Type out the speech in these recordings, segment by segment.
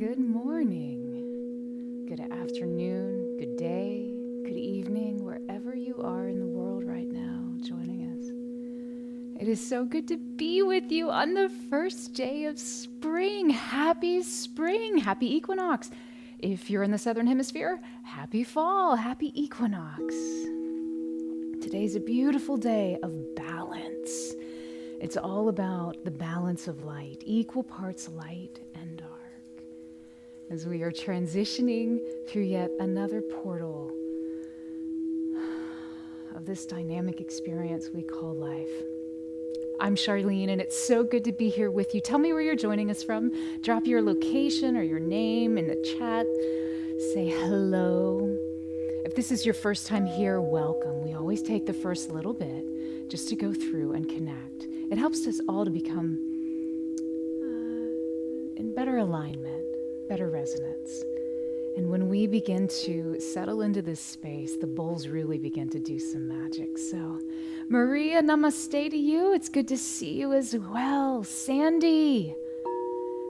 Good morning, good afternoon, good day, good evening, wherever you are in the world right now joining us. It is so good to be with you on the first day of spring. Happy spring, happy equinox. If you're in the southern hemisphere, happy fall, happy equinox. Today's a beautiful day of balance. It's all about the balance of light, equal parts light and dark. As we are transitioning through yet another portal of this dynamic experience we call life. I'm Charleene, and it's so good to be here with you. Tell me where you're joining us from. Drop your location or your name in the chat. Say hello. If this is your first time here, welcome. We always take the first little bit just to go through and connect. It helps us all to become in better alignment, better resonance. And when we begin to settle into this space, the bowls really begin to do some magic. So, Maria, namaste to you. It's good to see you as well. Sandy,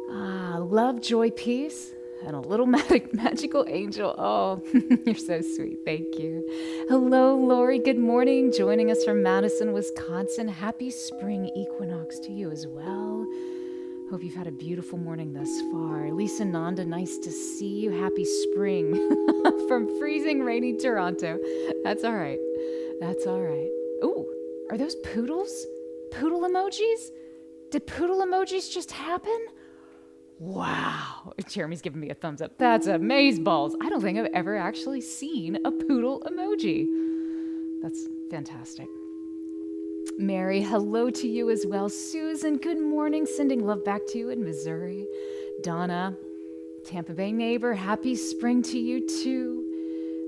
love, joy, peace, and a little magical angel. Oh, you're so sweet. Thank you. Hello, Lori. Good morning. Joining us from Madison, Wisconsin. Happy spring equinox to you as well. Hope you've had a beautiful morning thus far. Lisa Nanda, nice to see you. Happy spring from freezing, rainy Toronto. That's all right. That's all right. Ooh, are those poodles? Poodle emojis? Did poodle emojis just happen? Wow. Jeremy's giving me a thumbs up. That's amazeballs. I don't think I've ever actually seen a poodle emoji. That's fantastic. Mary, hello to you as well. Susan, good morning. Sending love back to you in Missouri. Donna, Tampa Bay neighbor, happy spring to you too.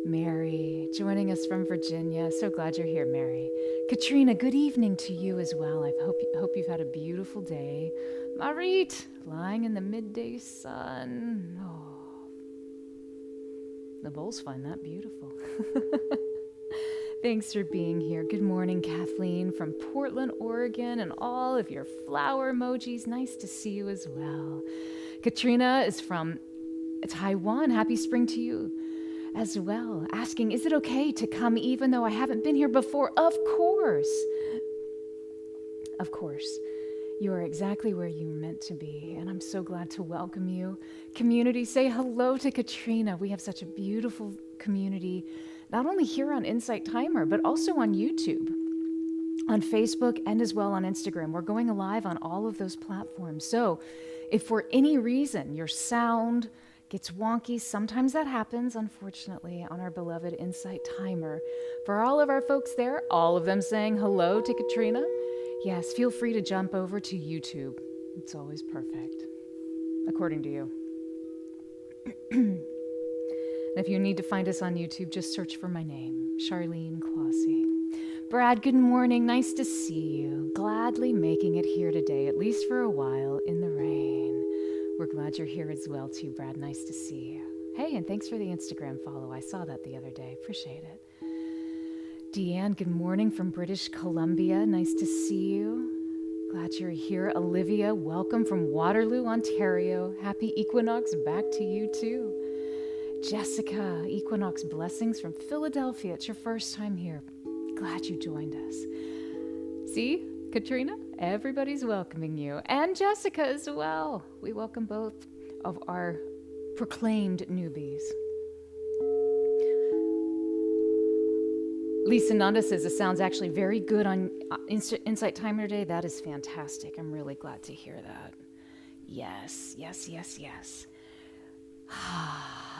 Mary, joining us from Virginia. So glad you're here, Mary. Katrina, good evening to you as well. I hope you've had a beautiful day. Marit, lying in the midday sun. Oh, the bowls find that beautiful. Thanks for being here. Good morning, Kathleen from Portland, Oregon, and all of your flower emojis. Nice to see you as well. Katrina is from Taiwan. Happy spring to you as well. Asking, is it okay to come even though I haven't been here before? Of course. Of course. You are exactly where you were meant to be, and I'm so glad to welcome you. Community, say hello to Katrina. We have such a beautiful community, not only here on Insight Timer, but also on YouTube, on Facebook, and as well on Instagram. We're going live on all of those platforms. So if for any reason your sound gets wonky, sometimes that happens, unfortunately, on our beloved Insight Timer. For all of our folks there, all of them saying hello to Katrina, yes, feel free to jump over to YouTube. It's always perfect, according to you. And if you need to find us on YouTube, just search for my name, Charleene Closshey. Brad, good morning. Nice to see you. Gladly making it here today, at least for a while, in the rain. We're glad you're here as well, too, Brad. Nice to see you. Hey, and thanks for the Instagram follow. I saw that the other day. Appreciate it. Deanne, good morning from British Columbia. Nice to see you. Glad you're here. Olivia, welcome from Waterloo, Ontario. Happy Equinox back to you, too. Jessica, Equinox blessings from Philadelphia. It's your first time here. Glad you joined us. See, Katrina, everybody's welcoming you. And Jessica as well. We welcome both of our proclaimed newbies. Lisa Nanda says the sound's actually very good on Insight Timer today. That is fantastic. I'm really glad to hear that. Yes, yes, yes, yes.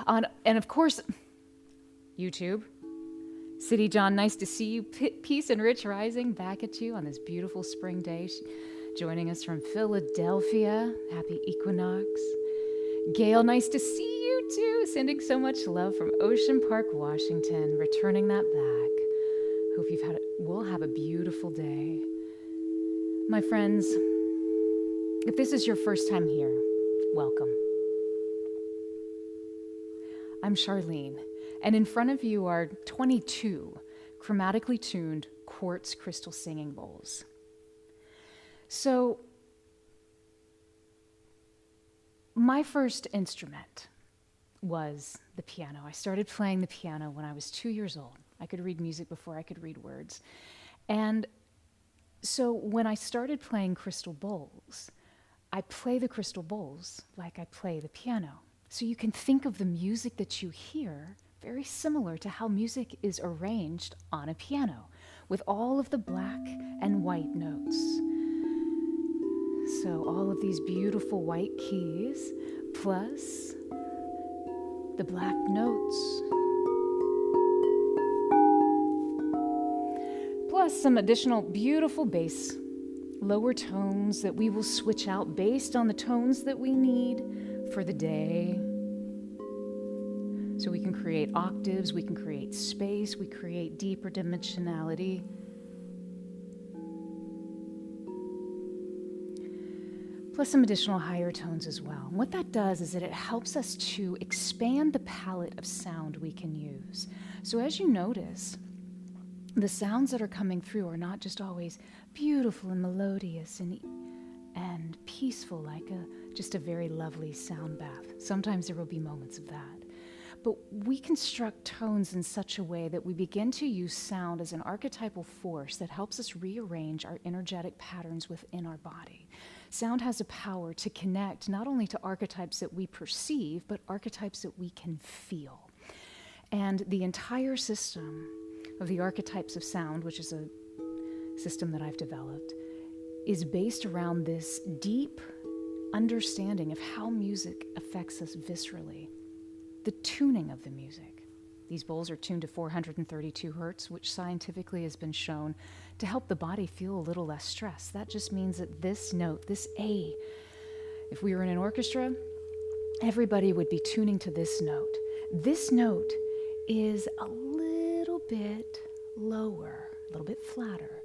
And of course, YouTube. City John, nice to see you. Peace and Rich Rising back at you on this beautiful spring day. Joining us from Philadelphia. Happy Equinox. Gail, nice to see you too. Sending so much love from Ocean Park, Washington. Returning that back. Hope we'll have a beautiful day. My friends, if this is your first time here, welcome. I'm Charleene, and in front of you are 22 chromatically tuned quartz crystal singing bowls. So my first instrument was the piano. I started playing the piano when I was 2 years old. I could read music before I could read words. And so when I started playing crystal bowls, I play the crystal bowls like I play the piano. So you can think of the music that you hear very similar to how music is arranged on a piano, with all of the black and white notes. So all of these beautiful white keys, plus the black notes, plus some additional beautiful bass, lower tones that we will switch out based on the tones that we need for the day. So we can create octaves, we can create space, we create deeper dimensionality. Plus some additional higher tones as well. And what that does is that it helps us to expand the palette of sound we can use. So as you notice, the sounds that are coming through are not just always beautiful and melodious and peaceful, like just a very lovely sound bath. Sometimes there will be moments of that. But we construct tones in such a way that we begin to use sound as an archetypal force that helps us rearrange our energetic patterns within our body. Sound has a power to connect not only to archetypes that we perceive, but archetypes that we can feel. And the entire system of the archetypes of sound, which is a system that I've developed, is based around this deep understanding of how music affects us viscerally. The tuning of the music. These bowls are tuned to 432 hertz, which scientifically has been shown to help the body feel a little less stressed. That just means that this note, this A, if we were in an orchestra, everybody would be tuning to this note. This note is a little bit lower, a little bit flatter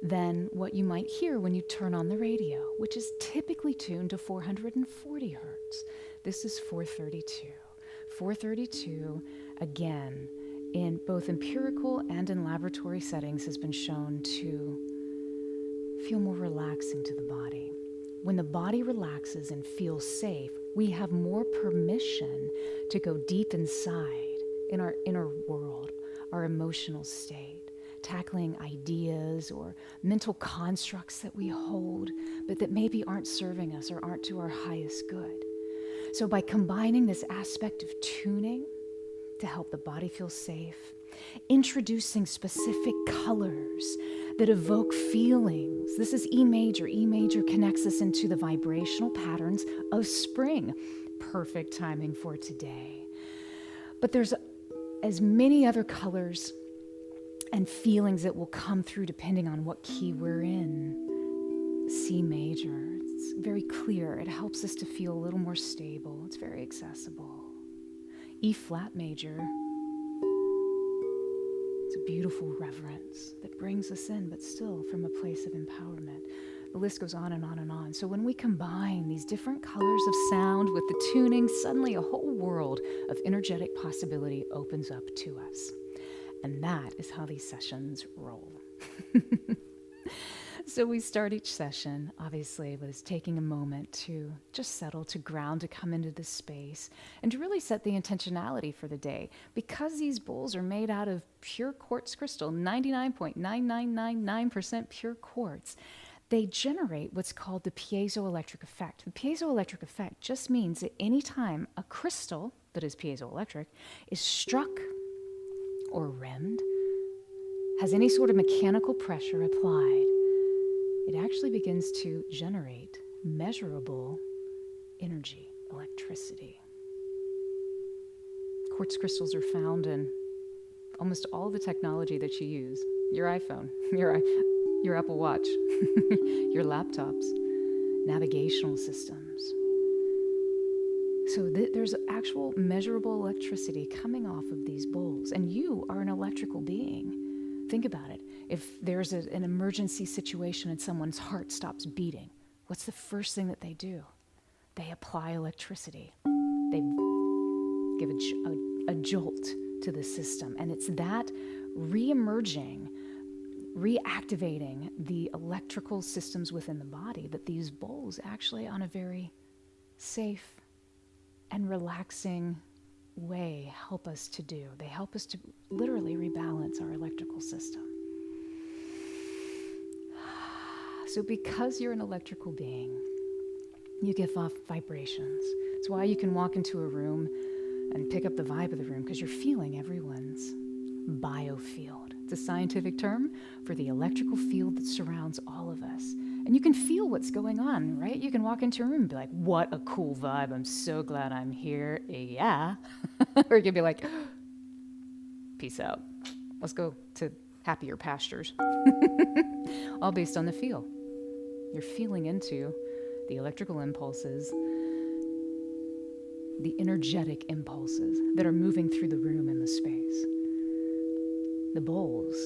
than what you might hear when you turn on the radio, which is typically tuned to 440 hertz. This is 432. 432, again, in both empirical and in laboratory settings, has been shown to feel more relaxing to the body. When the body relaxes and feels safe, we have more permission to go deep inside in our inner world, our emotional state, tackling ideas or mental constructs that we hold, but that maybe aren't serving us or aren't to our highest good. So by combining this aspect of tuning to help the body feel safe, introducing specific colors that evoke feelings. This is E major. E major connects us into the vibrational patterns of spring. Perfect timing for today. But there's as many other colors and feelings that will come through depending on what key we're in. C major. It's very clear. It helps us to feel a little more stable. It's very accessible. E flat major. It's a beautiful reverence that brings us in, but still from a place of empowerment. The list goes on and on and on. So when we combine these different colors of sound with the tuning, suddenly a whole world of energetic possibility opens up to us. And that is how these sessions roll. So we start each session, obviously, with taking a moment to just settle, to ground, to come into this space, and to really set the intentionality for the day. Because these bowls are made out of pure quartz crystal, 99.9999% pure quartz, they generate what's called the piezoelectric effect. The piezoelectric effect just means that any time a crystal that is piezoelectric is struck or rimmed, has any sort of mechanical pressure applied, it actually begins to generate measurable energy, electricity. Quartz crystals are found in almost all the technology that you use. Your iPhone, your Apple Watch, your laptops, navigational systems. So there's actual measurable electricity coming off of these bowls, and you are an electrical being. Think about it. If there's an emergency situation and someone's heart stops beating, what's the first thing that they do? They apply electricity. They give a jolt to the system. And it's that re-emerging, reactivating the electrical systems within the body that these bowls actually, on a very safe and relaxing way help us to do. They help us to literally rebalance our electrical system. So because you're an electrical being, you give off vibrations. It's why you can walk into a room and pick up the vibe of the room, because you're feeling everyone's biofield. It's a scientific term for the electrical field that surrounds all of us. And you can feel what's going on, right? You can walk into a room and be like, what a cool vibe. I'm so glad I'm here. Yeah. Or you can be like, peace out. Let's go to happier pastures. All based on the feel. You're feeling into the electrical impulses, the energetic impulses that are moving through the room and the space. The bowls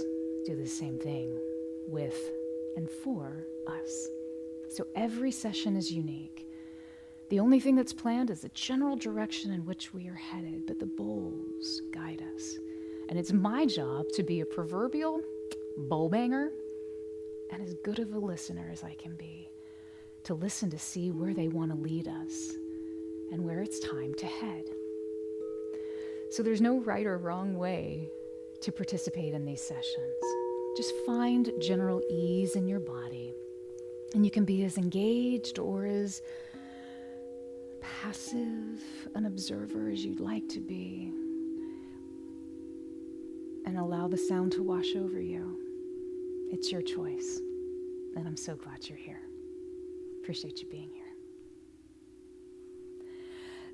do the same thing with and for us. So every session is unique. The only thing that's planned is the general direction in which we are headed, but the bowls guide us. And it's my job to be a proverbial bowl banger and as good of a listener as I can be, to listen to see where they want to lead us and where it's time to head. So there's no right or wrong way to participate in these sessions. Just find general ease in your body, and you can be as engaged or as passive an observer as you'd like to be, and allow the sound to wash over you. It's your choice, and I'm so glad you're here. Appreciate you being here.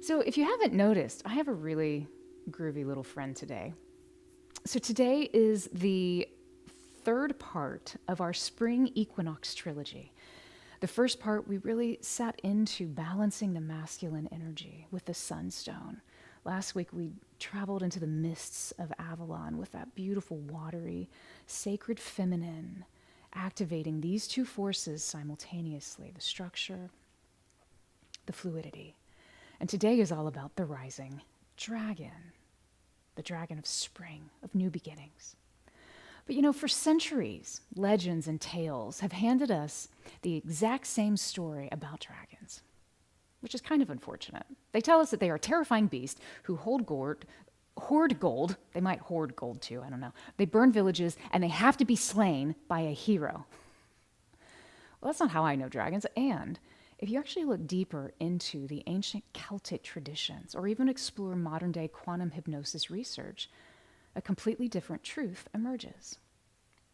So if you haven't noticed, I have a really groovy little friend today. So today is the third part of our Spring Equinox Trilogy. The first part, we really sat into balancing the masculine energy with the sunstone. Last week, we traveled into the mists of Avalon with that beautiful, watery, sacred feminine, activating these two forces simultaneously, the structure, the fluidity. And today is all about the rising dragon, the dragon of spring, of new beginnings. But you know, for centuries, legends and tales have handed us the exact same story about dragons, which is kind of unfortunate. They tell us that they are terrifying beasts who hoard gold. They might hoard gold too, I don't know. They burn villages, and they have to be slain by a hero. Well, that's not how I know dragons. And if you actually look deeper into the ancient Celtic traditions, or even explore modern-day quantum hypnosis research, a completely different truth emerges.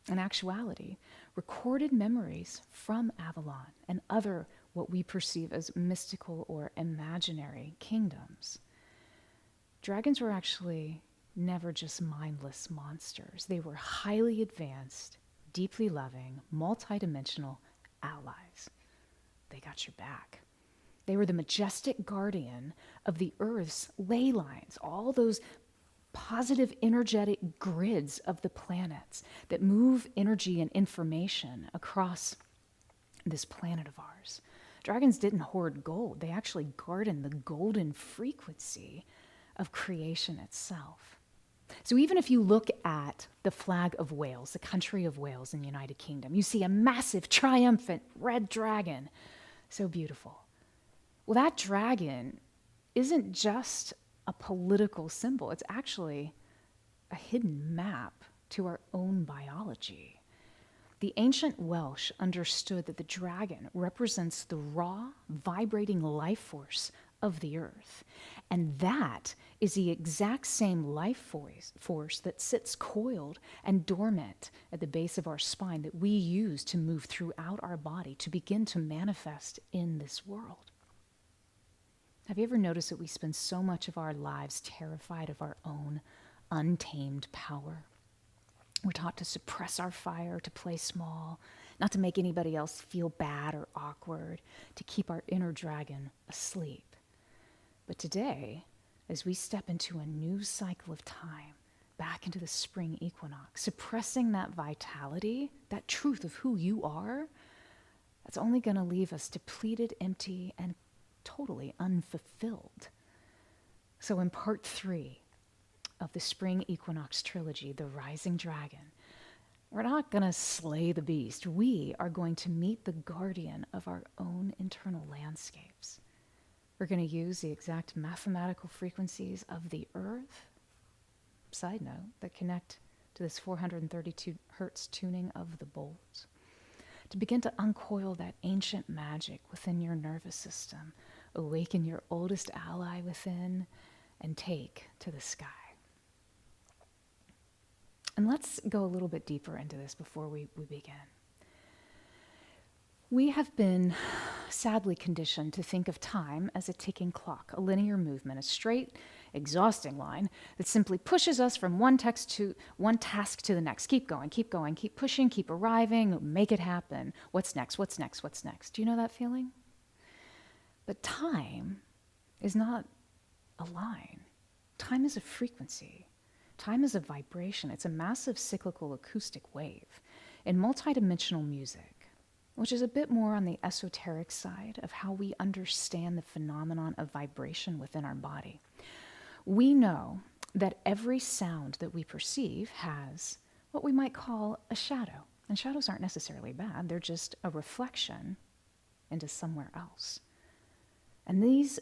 In actuality, recorded memories from Avalon and other what we perceive as mystical or imaginary kingdoms, dragons were actually never just mindless monsters. They were highly advanced, deeply loving, multidimensional allies. They got your back. They were the majestic guardian of the Earth's ley lines, all those positive energetic grids of the planets that move energy and information across this planet of ours. Dragons didn't hoard gold. They actually guarded the golden frequency of creation itself. So even if you look at the flag of Wales, the country of Wales in the United Kingdom, you see a massive, triumphant red dragon. So beautiful. Well, that dragon isn't just a political symbol. It's actually a hidden map to our own biology. The ancient Welsh understood that the dragon represents the raw, vibrating life force of the earth. And that is the exact same life force that sits coiled and dormant at the base of our spine that we use to move throughout our body to begin to manifest in this world. Have you ever noticed that we spend so much of our lives terrified of our own untamed power? We're taught to suppress our fire, to play small, not to make anybody else feel bad or awkward, to keep our inner dragon asleep. But today, as we step into a new cycle of time, back into the spring equinox, suppressing that vitality, that truth of who you are, that's only going to leave us depleted, empty, and totally unfulfilled. So in part 3 of the Spring Equinox Trilogy, The Rising Dragon, we're not going to slay the beast. We are going to meet the guardian of our own internal landscapes. We're going to use the exact mathematical frequencies of the earth, side note, that connect to this 432 hertz tuning of the bowls, to begin to uncoil that ancient magic within your nervous system, awaken your oldest ally within, and take to the sky. And let's go a little bit deeper into this before we begin. We have been sadly conditioned to think of time as a ticking clock, a linear movement, a straight, exhausting line that simply pushes us from one task to the next. Keep going, keep pushing, keep arriving, make it happen. What's next? Do you know that feeling? But time is not a line. Time is a frequency. Time is a vibration. It's a massive cyclical acoustic wave in multidimensional music, which is a bit more on the esoteric side of how we understand the phenomenon of vibration within our body. We know that every sound that we perceive has what we might call a shadow. And shadows aren't necessarily bad. They're just a reflection into somewhere else. And these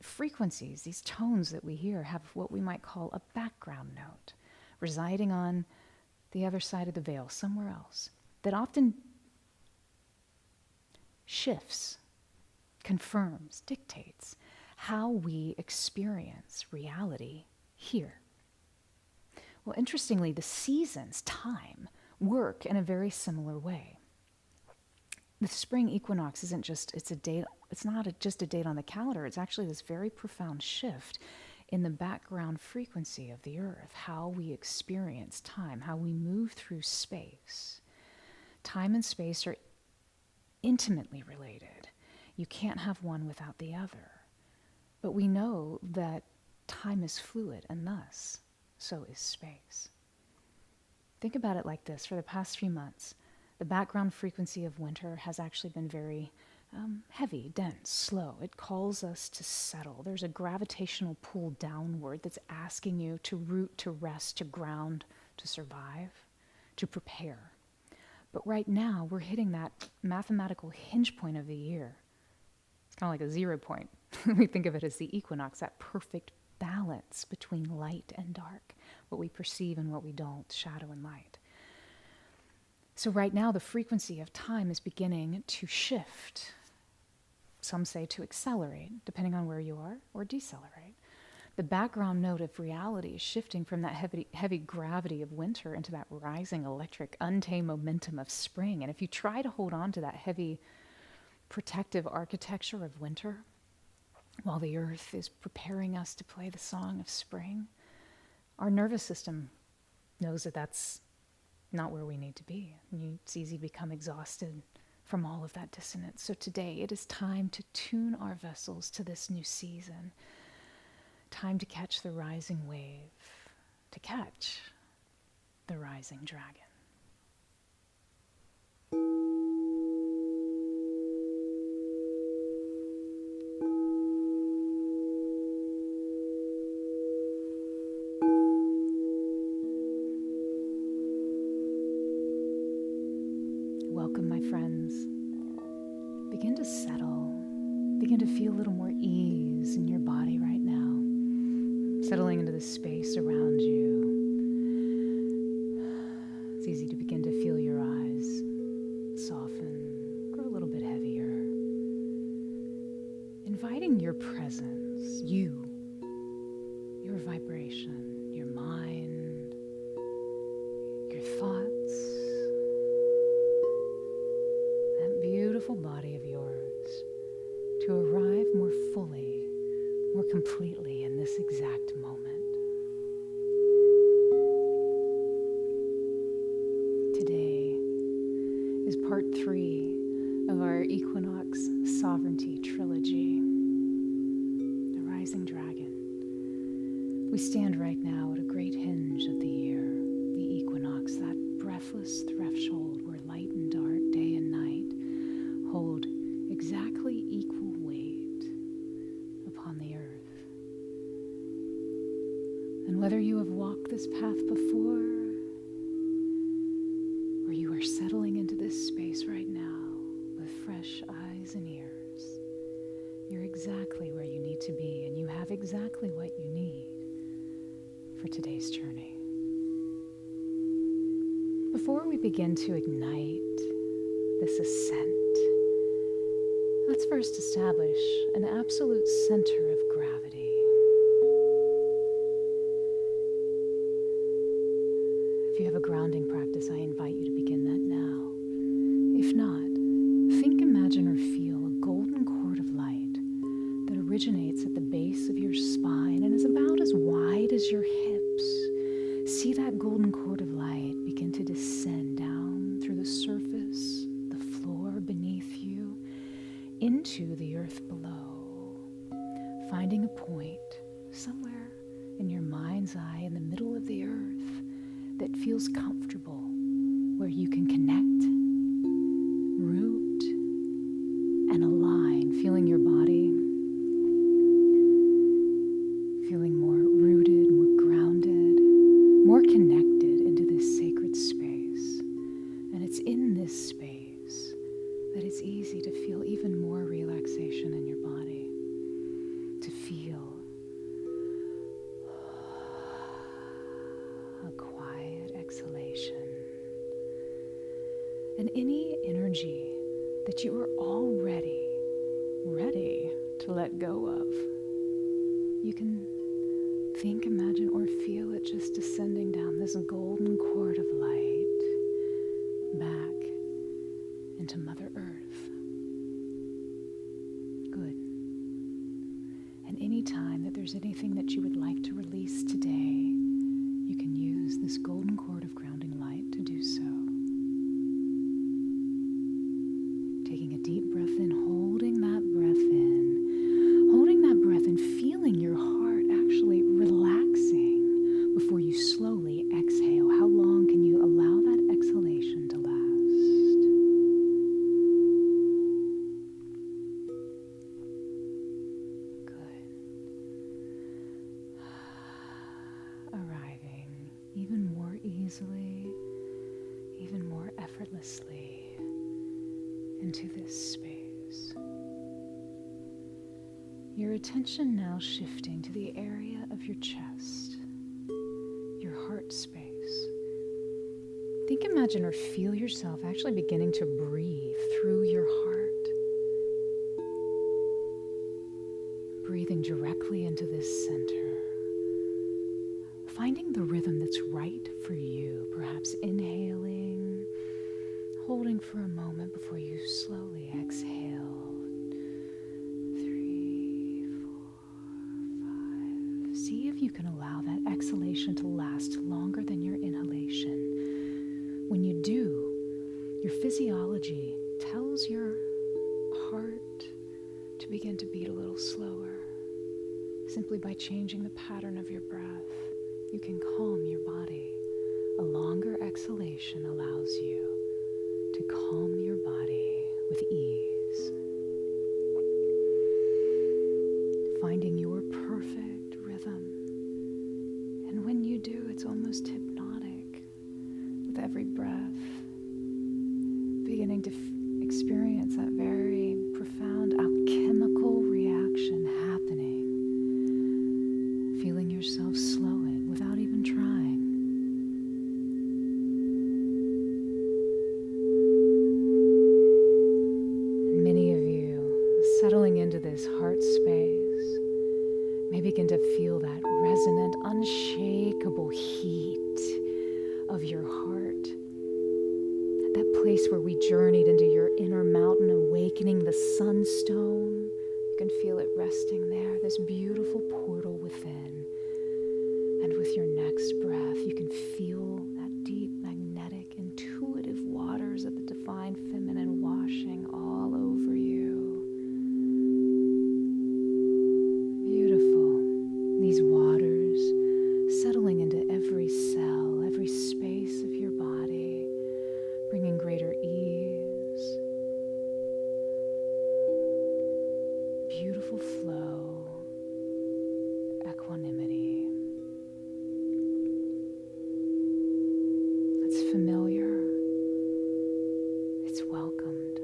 frequencies, these tones that we hear, have what we might call a background note, residing on the other side of the veil, somewhere else, that often shifts, confirms, dictates how we experience reality here. Well, interestingly, the seasons, time, work in a very similar way. The spring equinox isn't just, it's not just a date on the calendar, it's actually this very profound shift in the background frequency of the earth, how we experience time, how we move through space. Time and space are intimately related. You can't have one without the other. But we know that time is fluid, and thus, so is space. Think about it like this. For the past few months, the background frequency of winter has actually been very heavy, dense, slow. It calls us to settle. There's a gravitational pull downward that's asking you to root, to rest, to ground, to survive, to prepare. But right now, we're hitting that mathematical hinge point of the year. It's kind of like a 0 point. We think of it as the equinox, that perfect balance between light and dark, what we perceive and what we don't, shadow and light. So right now, the frequency of time is beginning to shift. Some say to accelerate, depending on where you are, or decelerate. The background note of reality is shifting from that heavy gravity of winter into that rising electric, untamed momentum of spring. And if you try to hold on to that heavy protective architecture of winter, while the earth is preparing us to play the song of spring, our nervous system knows that that's not where we need to be. And it's easy to become exhausted from all of that dissonance. So today, it is time to tune our vessels to this new season. Time to catch the rising wave, to catch the rising dragon. Welcome, my friends. Begin to settle. Begin to feel a little more ease in your body right now. Settling into the space around you. It's easy to begin to feel your eyes soften, grow a little bit heavier. Inviting your presence, your vibration, your mind, your thoughts, that beautiful body of yours to arrive more fully, more completely in this exact moment. Today is part 3 of our Equinox Sovereignty Trilogy, the Rising Dragon. We stand right now at a great hinge of the year, the equinox, that breathless threshold where light and dark, day and night, hold exactly equal weight upon the earth. And whether you have walked this path before, or you are settling into this space right now with fresh eyes and ears, You're exactly where you need to be, and you have exactly what you need for today's journey. Before we begin to ignite this ascent, let's first establish an absolute center of gravity. If you have a grounding practice, I invite you to begin that now. If not, think, imagine, or feel a golden cord of light that originates at the base of your spine and is about as wide as your hips. See that golden cord of light begin to descend down through the surface, the floor beneath you, into the earth below, finding a point somewhere in your mind's eye in the middle of the earth that feels comfortable, where you can connect, root, and align, feeling your body, feeling more rooted, more grounded, more connected into this sacred space. And it's in this space that it's easy to feel even more relaxation in your body, to feel a quiet exhalation. And any energy that you are already ready to let go of, you can think, imagine, or feel it just descending down this golden cord of light back into Mother Earth. Good. And any time that there's anything that you would like to release today, you can use this golden cord of grounding light to do so. Taking a deep breath in, holding that breath in, feeling your heart actually relaxing before you slowly exhale. How long can you allow that exhalation to last? Good. Arriving even more easily, even more effortlessly into this space. Your attention now shifting to the area of your chest, your heart space. Think, imagine, or feel yourself actually beginning to breathe through your heart. Breathing directly into this center. Finding the rhythm that's right for you, perhaps inhaling, holding for a moment before you slowly exhale. 3, 4, 5. See if you can allow that exhalation to last longer than your inhalation. When you do, your physiology tells your heart to begin to beat a little slower. Simply by changing the pattern of your breath, you can calm your body. A longer exhalation allows you to calm your body with ease. Finding your perfect rhythm. And when you do, it's almost hypnotic. With every breath, beginning to experience that very profound alchemical reaction happening. Feeling yourself slow it without even trying. And many of you, settling into this heart space, may begin to feel that resonant, unshakable heat of your heart. That place where we journeyed into your inner mountain, awakening the sunstone. You can feel it resting there, this beautiful portal within. And with your next breath, you can feel that deep, magnetic, intuitive waters of the divine feminine washing all over you. Beautiful. These waters settling into every cell, every space of your body, bringing greater ease, beautiful flow, equanimity. It's familiar, it's welcomed.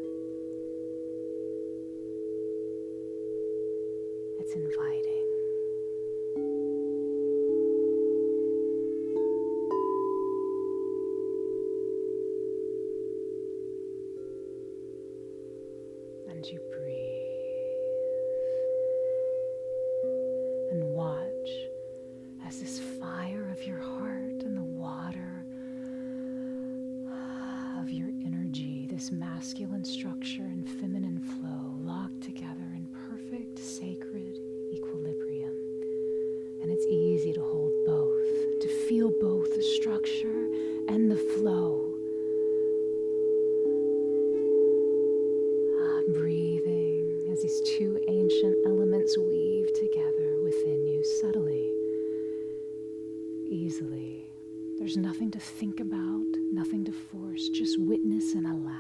feel both the structure and the flow. Breathing as these two ancient elements weave together within you subtly, easily. There's nothing to think about, nothing to force, just witness and allow.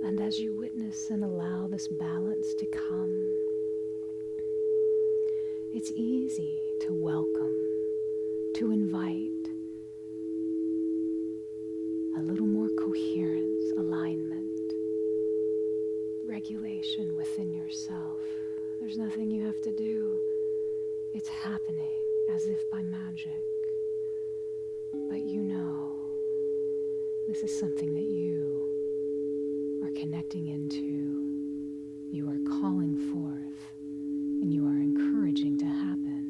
And as you witness and allow this balance to come, it's easy to welcome, to invite a little more coherence, alignment, regulation within yourself. There's nothing you have to do. It's happening as if by magic. But you know, this is something that you are connecting into, you are calling forth, and you are encouraging to happen.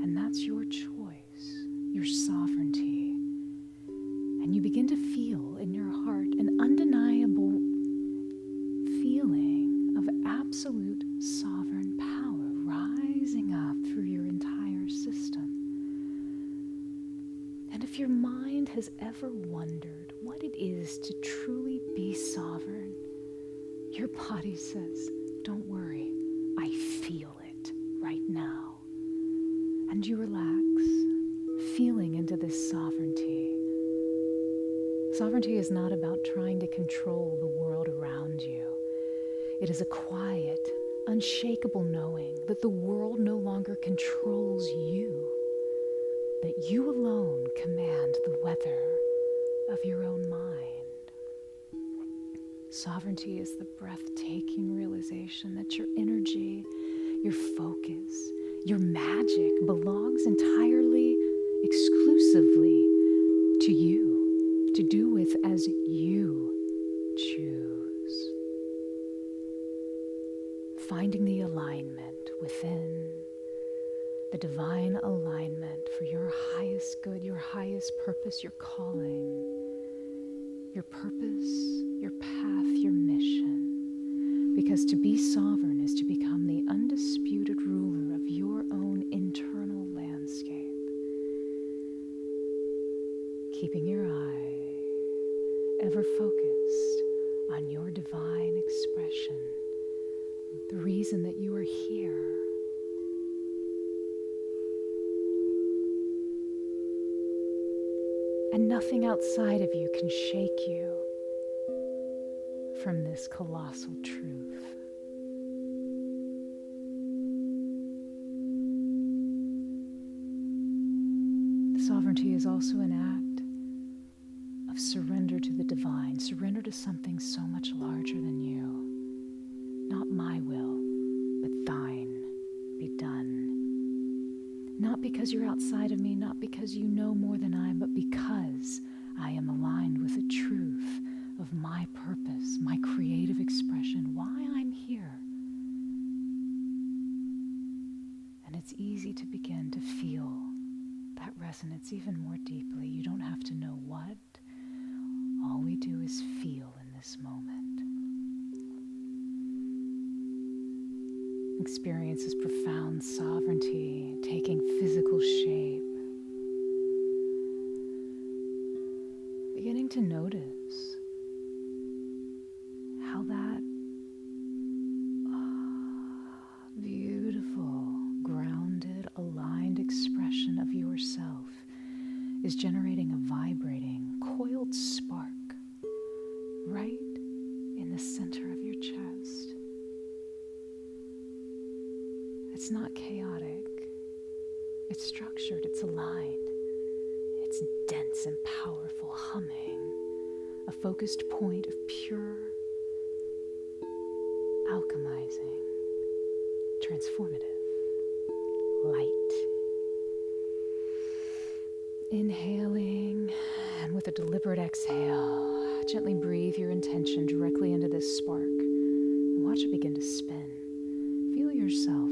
And that's your choice, your sovereignty. And you begin to feel in your heart an undeniable feeling of absolute sovereign power rising up through your entire system. And if your mind has ever wondered what it is to truly be sovereign, your body says, don't worry, I feel it right now. And you relax, feeling into this sovereignty. Sovereignty is not about trying to control the world around you. It is a quiet, unshakable knowing that the world no longer controls you, that you alone command the weather of your own mind. Sovereignty is the breathtaking realization that your energy, your focus, your magic belongs entirely, exclusively to you, to do with as you choose. Finding the alignment within, the divine alignment for your highest good, your highest purpose, your calling, your purpose, your path, your mission. Because to be sovereign is to become the undisputed ruler of your own internal landscape. Keeping your eye ever focused on your divine expression, the reason that you are here. And nothing outside of you can shake you from this colossal truth. Sovereignty is also an act of surrender to the divine, surrender to something so much larger than you. Not my will, but thine be done. Not because you're outside of me, not because you know more than I, but because I am aligned with the truth of my purpose, my creative expression, why I'm here. And it's easy to begin to feel that resonance even more deeply. You don't have to know what. All we do is feel in this moment. Experience this profound sovereignty taking physical shape. Beginning to notice how that beautiful, grounded, aligned expression of yourself is generating a vibrating, coiled spark right in the center of your chest. It's not chaotic. It's structured. It's aligned. It's dense and powerful humming. A focused point of pure, alchemizing, transformative light. Inhaling, and with a deliberate exhale, gently breathe your intention directly into this spark and watch it begin to spin. Feel yourself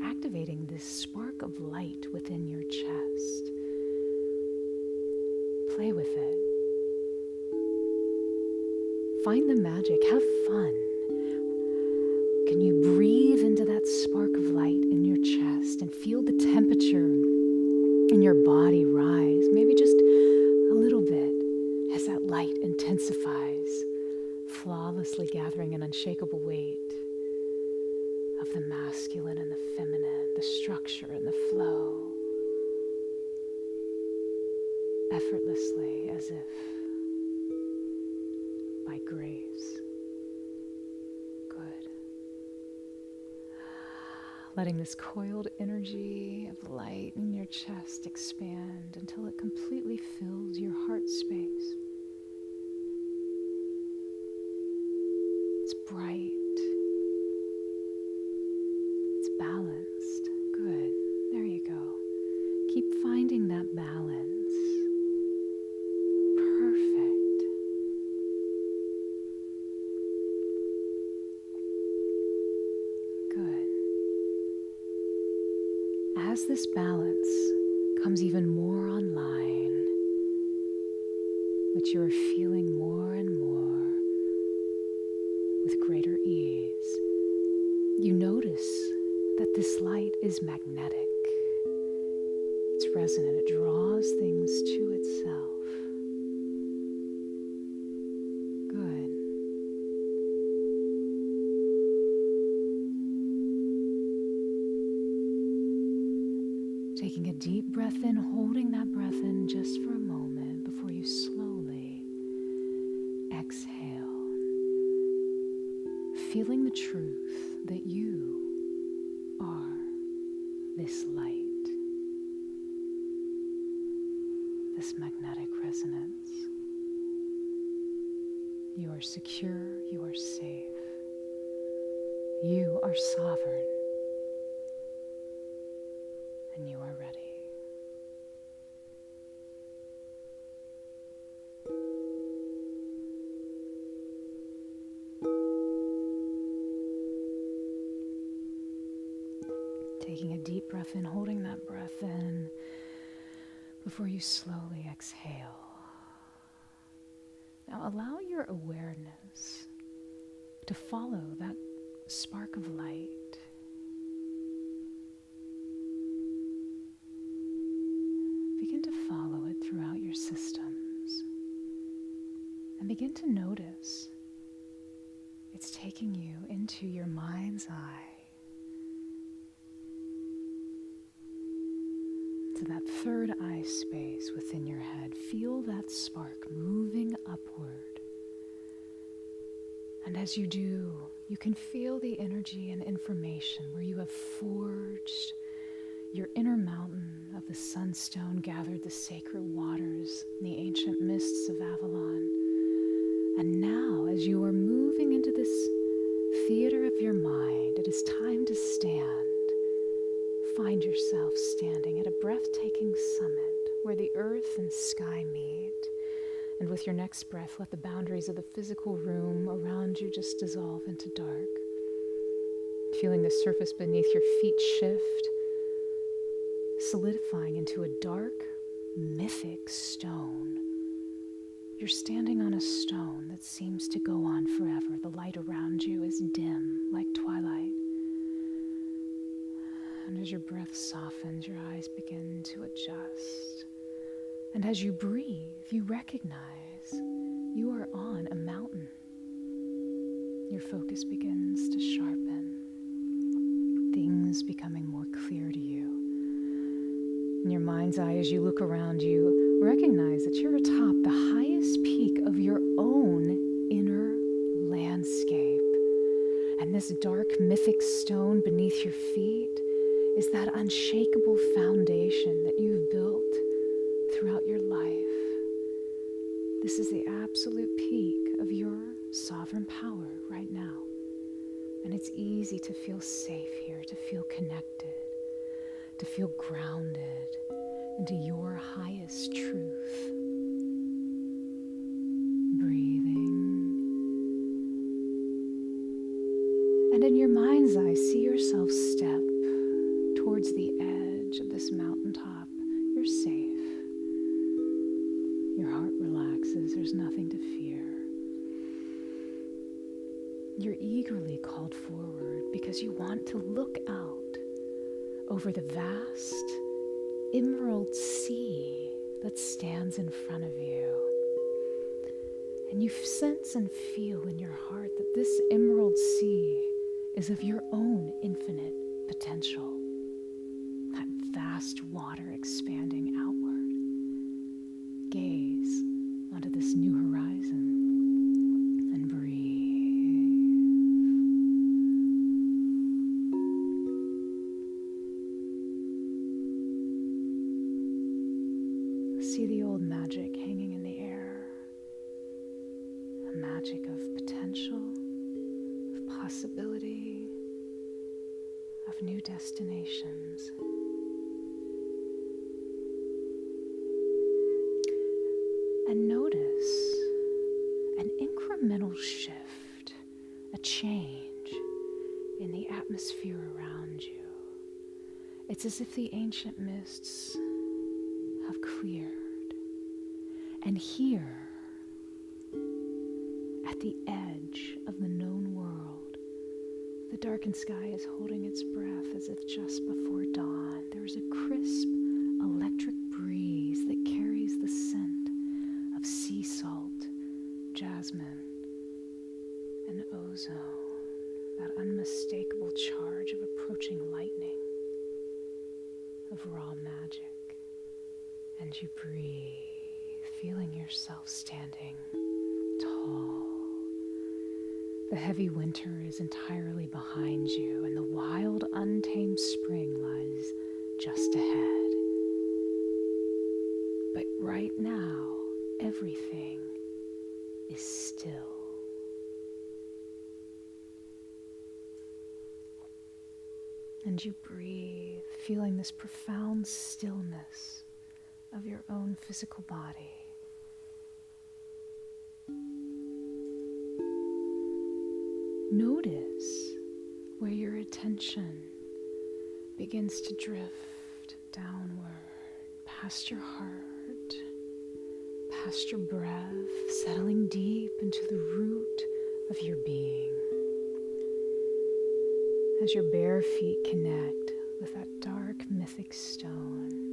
activating this spark of light within your chest. Play with it. Find the magic. Have fun. can you breathe into that spark of light in your chest and feel the temperature in your body rise, maybe just a little bit as that light intensifies, flawlessly gathering an unshakable weight of the masculine and the feminine, the structure and the flow, effortlessly as if by grace. Good. Letting this coiled energy of light in your chest expand until it completely fills your heart space. It's bright. It's balanced. Good. There you go. Keep finding that balance. Perfect. Good. As this balance comes even more online, which you are feeling more and more with greater ease, you notice that this light is magnetic. It's resonant. It draws things to itself. Good. Taking a deep breath in, holding that breath in just for a moment before you slowly exhale. Feeling the truth that you are this light, this magnetic resonance. You are secure, you are safe, you are sovereign, and you are ready. Taking a deep breath in, holding that breath in before you slowly exhale. Now allow your awareness to follow that spark of light. Begin to follow it throughout your systems and begin to notice it's taking you into your mind's eye, to that third eye space within your head. Feel that spark moving upward. And as you do, you can feel the energy and information where you have forged your inner mountain of the sunstone, gathered the sacred waters, the ancient mists of Avalon. And now, as you are moving into this theater of your mind, it is time to stand. Find yourself standing at a breathtaking summit where the earth and sky meet. And with your next breath, let the boundaries of the physical room around you just dissolve into dark. Feeling the surface beneath your feet shift, solidifying into a dark, mythic stone. You're standing on a stone that seems to go on forever. The light around you is dim, like twilight. And as your breath softens, your eyes begin to adjust. And as you breathe, you recognize you are on a mountain. Your focus begins to sharpen, things becoming more clear to you. In your mind's eye, as you look around you, recognize that you're atop the highest peak of your own inner landscape. And this dark, mythic stone beneath your feet is that unshakable foundation that you've built throughout your life. This is the absolute peak of your sovereign power right now. And it's easy to feel safe here, to feel connected, to feel grounded into your highest truth. Breathing. And in your mind's eye, see yourself step towards the edge of this mountaintop. You're safe. Your heart relaxes. There's nothing to fear. You're eagerly called forward because you want to look out over the vast emerald sea that stands in front of you. And you sense and feel in your heart that this emerald sea is of your own infinite potential. That vast water expanding outward. Gaze onto this new horizon and breathe. See the old magic hanging in the air. A magic of potential, of possibility, of new destinations. And notice an incremental shift, a change in the atmosphere around you. It's as if the ancient mists have cleared. And here, at the edge of the known world, the darkened sky is holding its breath as if just before dawn. There is a crisp electric breeze that carries the scent of sea salt, jasmine, and ozone, that unmistakable charge of approaching lightning, of raw magic. And you breathe, feeling yourself standing tall. The heavy winter is entirely behind you, and the wild, untamed spring lies just ahead. But right now, everything is still. And you breathe, feeling this profound stillness of your own physical body. Notice where your attention begins to drift downward, past your heart, past your breath, settling deep into the root of your being. As your bare feet connect with that dark mythic stone,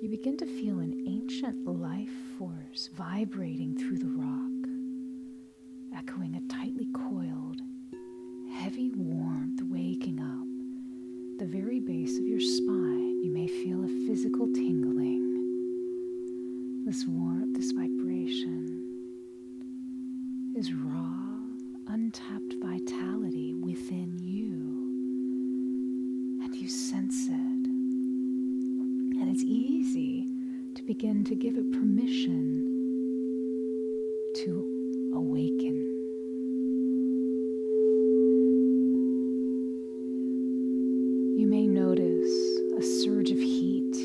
you begin to feel an ancient life force vibrating through the rock, echoing a tightly coiled, heavy warmth waking up the very base of your spine. You may feel a physical tingling. This warmth, this vibration is raw, untapped vitality within you, and you sense it. And it's easy to begin to give it permission to awaken. You may notice a surge of heat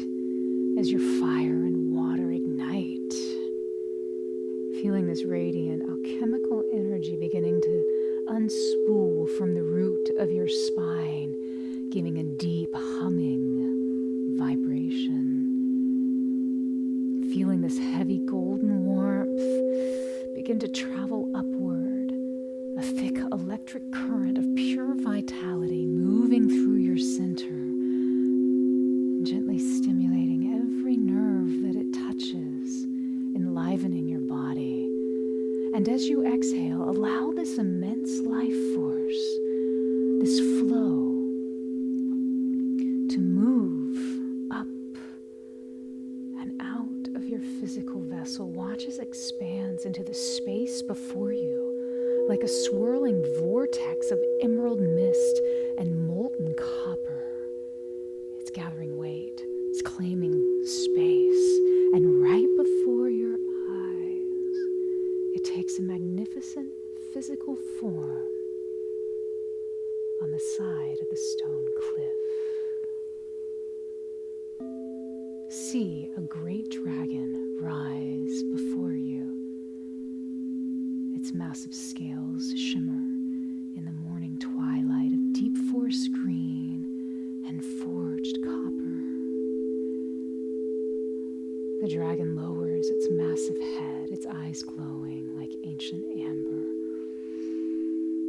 as your fire and water ignite, feeling this radiant alchemical energy beginning to unspool from the root of your spine, giving a deep humming vibration. Feeling this heavy golden warmth begin to travel upward, a thick electric current of pure vitality moving through your center, gently stimulating every nerve that it touches, enlivening your body. And as you exhale, allow this immense life force, this flow, to move up and out of your physical vessel. Watch as it expands into the space before you, like a swirling vortex of emerald mist and molten copper. It's gathering weight, it's claiming space, and right before your eyes, it takes a magnificent physical form on the side of the stone cliff. See a great dragon rise before you. Its massive scales shimmer in the morning twilight of deep forest green and forged copper. The dragon lowers its massive head, its eyes glowing like ancient amber.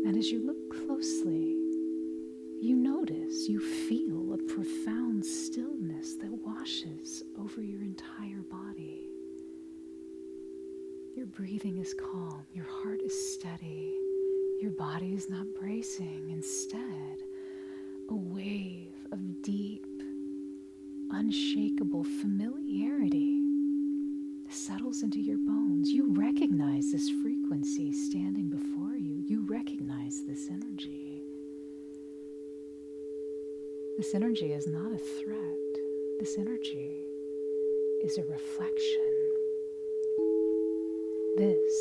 And as you look closely, you notice, you feel a profound stillness that washes over your entire body. Your breathing is calm, your heart is steady, your body is not bracing. Instead, a wave of deep, unshakable familiarity settles into your bones. You recognize this frequency standing before you. You recognize this energy. This energy is not a threat. This energy is a reflection. This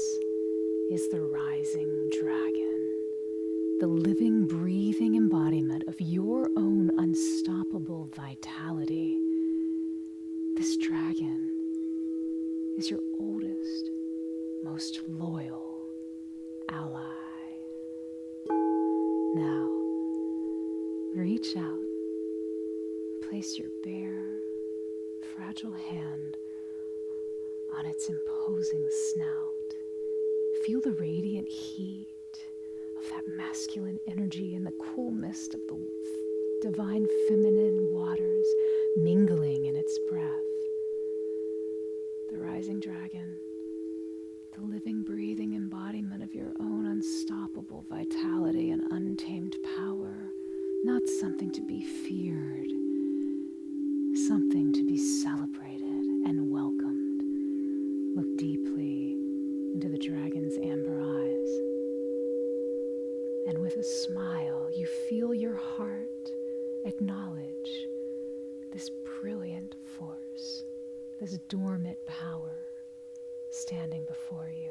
is the rising dragon, the living, breathing embodiment of your own unstoppable vitality. This dragon is your oldest, most loyal ally. Now, reach out, place your bare, fragile hand on its imposing snout. Feel the radiant heat of that masculine energy and the cool mist of the divine feminine waters mingling in its breath. The rising dragon, the living, breathing embodiment of your own unstoppable vitality and untamed power, not something to be feared, something to be celebrated and welcomed. Look deeply into the dragon's amber eyes, and with a smile, you feel your heart acknowledge this brilliant force, this dormant power standing before you.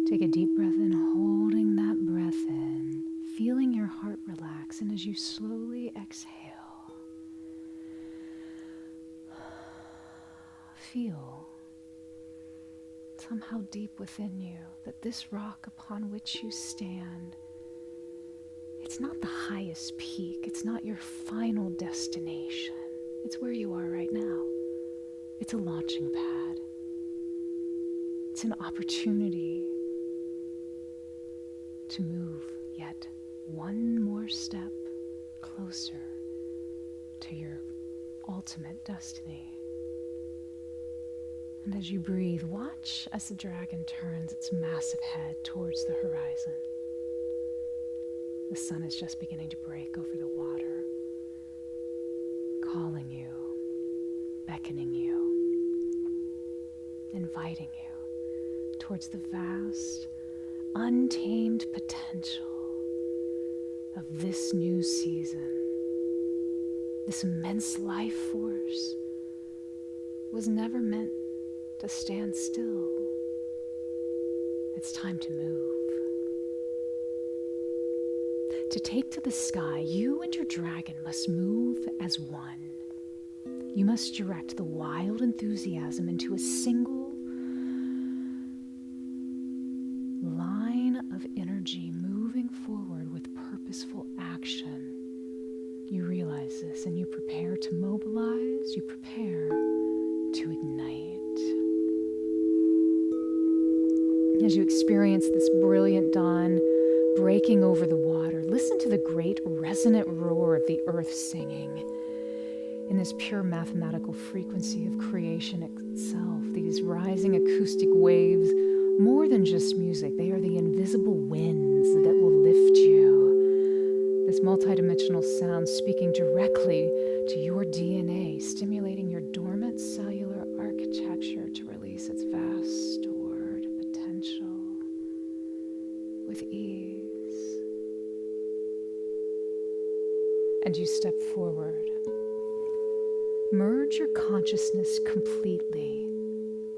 Take a deep breath in, holding that breath in, feeling your heart relax, and as you slowly exhale, feel somehow deep within you that this rock upon which you stand, it's not the highest peak, it's not your final destination, it's where you are right now. It's a launching pad. It's an opportunity to move yet one more step closer to your ultimate destiny. And as you breathe, watch as the dragon turns its massive head towards the horizon. The sun is just beginning to break over the water, calling you, beckoning you, inviting you towards the vast, untamed potential of this new season. This immense life force was never meant to stand still. It's time to move. To take to the sky, you and your dragon must move as one. You must direct the wild enthusiasm into a single line of energy moving forward with purposeful action. You realize this and you prepare to mobilize, you prepare to ignite. As you experience this brilliant dawn breaking over the water, listen to the great resonant roar of the earth singing. In this pure mathematical frequency of creation itself, these rising acoustic waves, more than just music, they are the invisible winds that will lift you. This multidimensional sound speaking directly to your DNA, stimulating your dormant cellular architecture to release its vast stored potential with ease. And you step forward. Merge your consciousness completely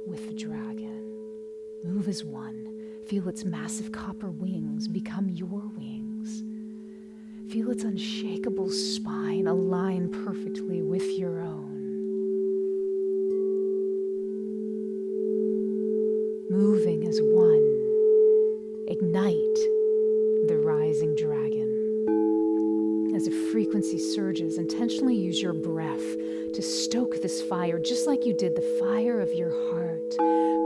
with the dragon. Move as one. Feel its massive copper wings become your wings. Feel its unshakable spine align perfectly with your own. Moving as one. Ignite rising dragon. As the frequency surges, intentionally use your breath to stoke this fire, just like you did the fire of your heart.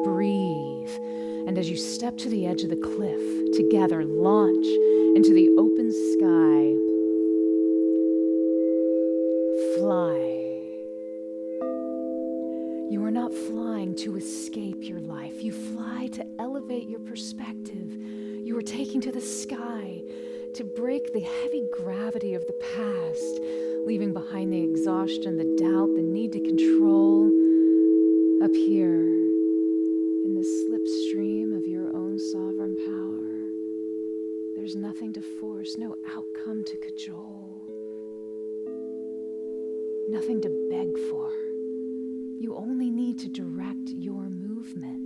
Breathe. And as you step to the edge of the cliff, together launch into the open sky. Fly. You are not flying to escape your life. You fly to elevate your perspective. You are taking to the sky to break the heavy gravity of the past, leaving behind the exhaustion, the doubt, the need to control. Up here, in the slipstream of your own sovereign power, there's nothing to force, no outcome to cajole, nothing to beg for. You only need to direct your movement.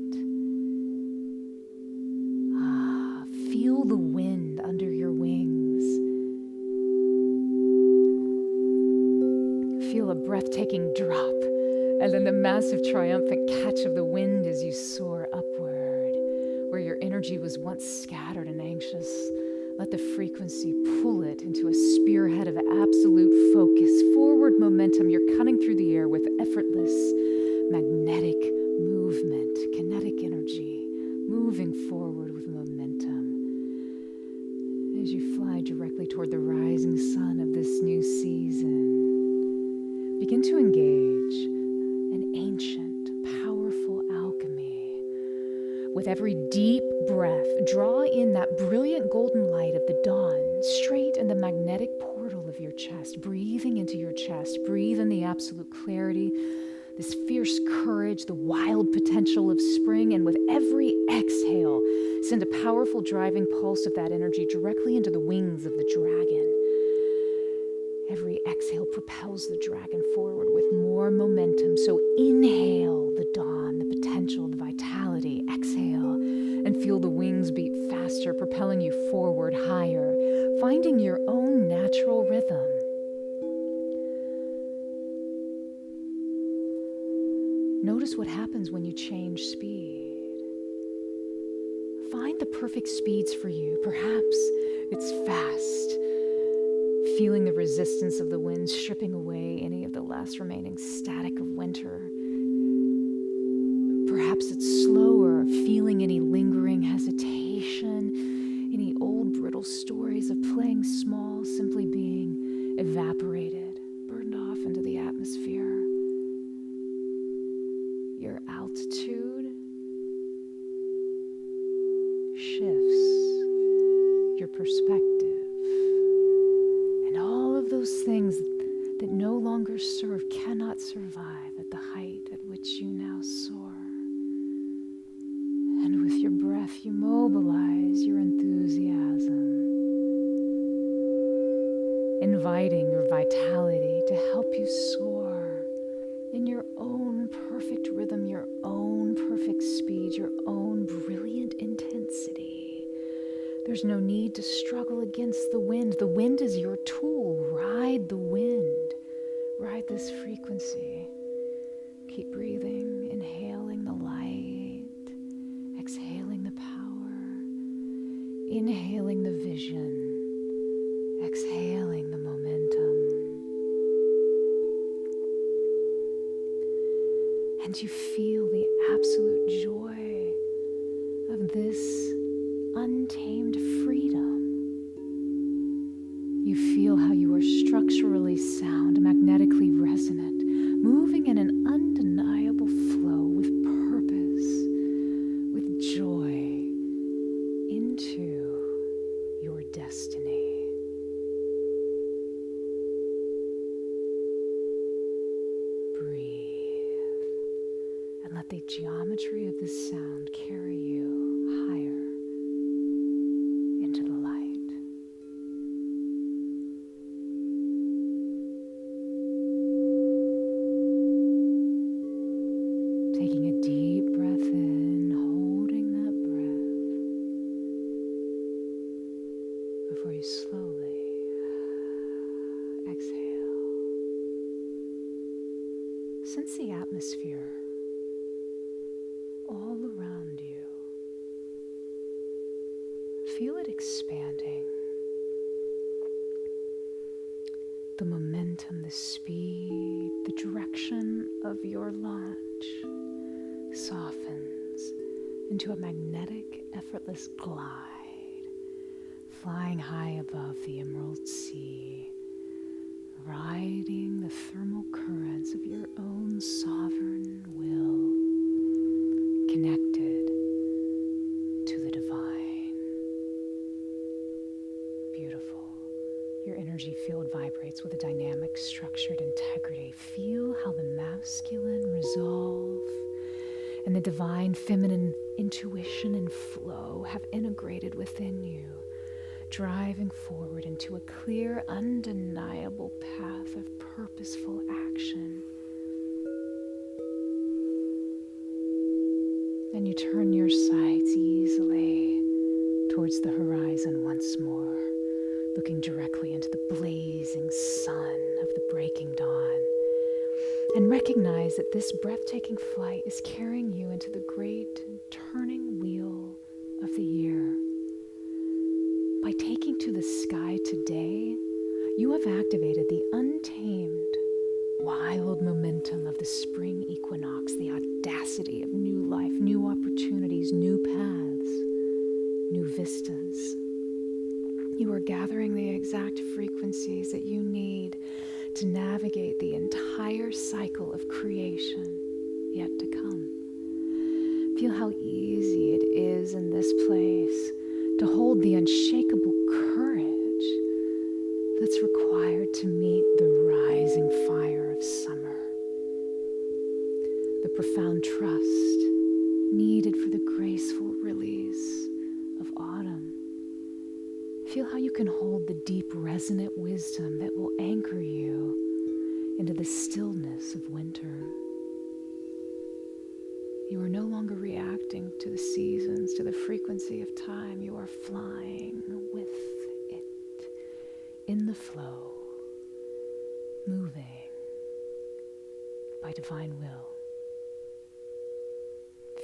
Feel the wind under your wings. Feel a breathtaking drop, and then the massive triumphant catch of the wind as you soar upward. Where your energy was once scattered and anxious, let the frequency pull it into a spearhead of absolute focus, forward momentum. You're cutting through the air with effortless, magnetic movement, kinetic energy, moving forward with momentum. As you fly directly toward the rising sun of this new season, begin to engage an ancient, powerful alchemy. With every deep breath, draw in that brilliant golden light of the dawn straight in the magnetic portal of your chest, breathing into your chest. Breathe in the absolute clarity, this fierce courage, the wild potential of spring, and with every exhale, send a powerful driving pulse of that energy directly into the wings of the dragon. Every exhale propels the dragon forward with more momentum. So inhale the dawn, the potential, the vitality. Exhale and feel the wings beat faster, propelling you forward, higher, finding your own natural rhythm. Notice what happens when you change speed. Find the perfect speeds for you. Perhaps it's fast, feeling the resistance of the wind stripping away any of the last remaining static of winter. Perhaps it's slower, feeling any lingering hesitation, any old brittle stories of playing small, simply being evaporated, burned off into the atmosphere. Your altitude shifts, your perspective, and all of those things that no longer serve cannot survive at the height at which you now soar. And with your breath, you mobilize your enthusiasm, inviting your vitality to help you soar in your own perfect rhythm, your own perfect speed, your own brilliant intensity. There's no need to struggle against the wind. The wind is your tool. Ride the wind. Ride this frequency. Keep breathing, inhaling the light, exhaling the power, inhaling the vision, exhaling the momentum. And you feel the absolute joy of this untamed freedom. You feel how you are structurally sound, magnetically resonant, moving in an undeniable flow with purpose, with joy, into your destiny. Let the geometry of this sound carry you higher into the light. Taking a deep breath in, holding that breath before you slowly exhale. Sense the atmosphere all around you. Feel it expanding, the momentum, the speed, the direction of your launch softens into a magnetic, effortless glide, flying high above the emerald sea, riding the thermal currents of your own sovereign will, connected to the divine. Beautiful. Your energy field vibrates with a dynamic, structured integrity. Feel how the masculine resolve and the divine feminine intuition and flow have integrated within you, driving forward into a clear, undeniable path of purposeful action. And you turn your sights easily towards the horizon once more, looking directly into the blazing sun of the breaking dawn, and recognize that this breathtaking flight is carrying you into the great turning wheel of the year. By taking to the sky today, you have activated the untamed, wild momentum of the spring equinox, the audacity of new life, new opportunities, new paths, new vistas. You are gathering the exact frequencies that you need to navigate the entire cycle of creation yet to come. Feel how easy it is in this place to hold the unshakable courage that's required to meet the rising fire of summer, the profound trust needed for the graceful release of autumn. Feel how you can hold the deep, resonant wisdom that will anchor you into the stillness of winter. You are no longer reacting to the seasons, to the frequency of time. You are flying with it, in the flow, moving by divine will,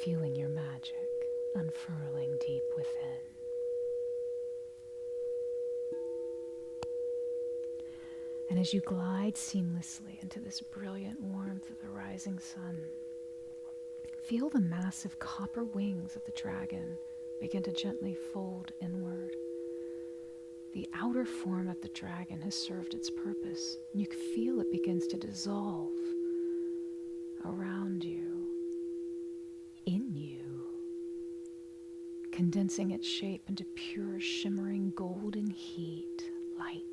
feeling your magic unfurling deep within. And as you glide seamlessly into this brilliant warmth of the rising sun, feel the massive copper wings of the dragon begin to gently fold inward. The outer form of the dragon has served its purpose, and you can feel it begins to dissolve around you, in you, condensing its shape into pure, shimmering, golden heat, light,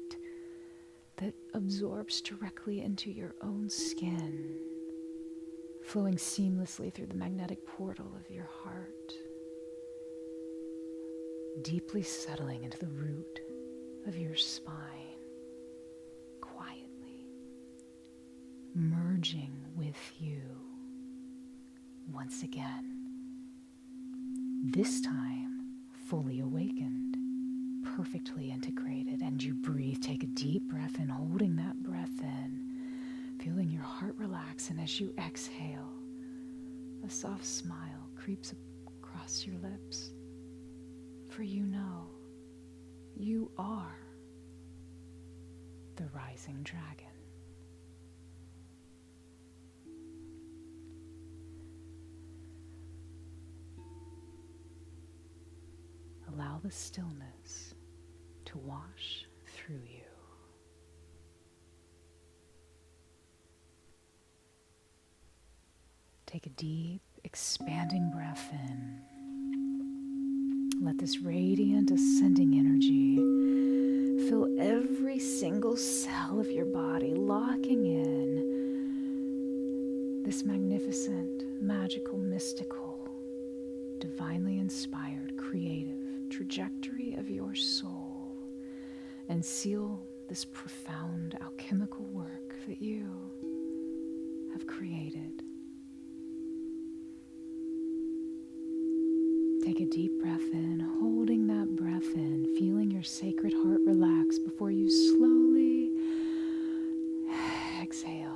that absorbs directly into your own skin, flowing seamlessly through the magnetic portal of your heart, deeply settling into the root of your spine, quietly merging with you once again, this time fully awakened, perfectly integrated. And you breathe. Take a deep breath in, holding that breath in, feeling your heart relax. And as you exhale, a soft smile creeps across your lips. For you know, you are the rising dragon. Allow the stillness to wash through you. Take a deep, expanding breath in. Let this radiant, ascending energy fill every single cell of your body, locking in this magnificent, magical, mystical, divinely inspired, creative trajectory of your soul, and seal this profound alchemical work that you have created. Take a deep breath in, holding that breath in, feeling your sacred heart relax before you slowly exhale.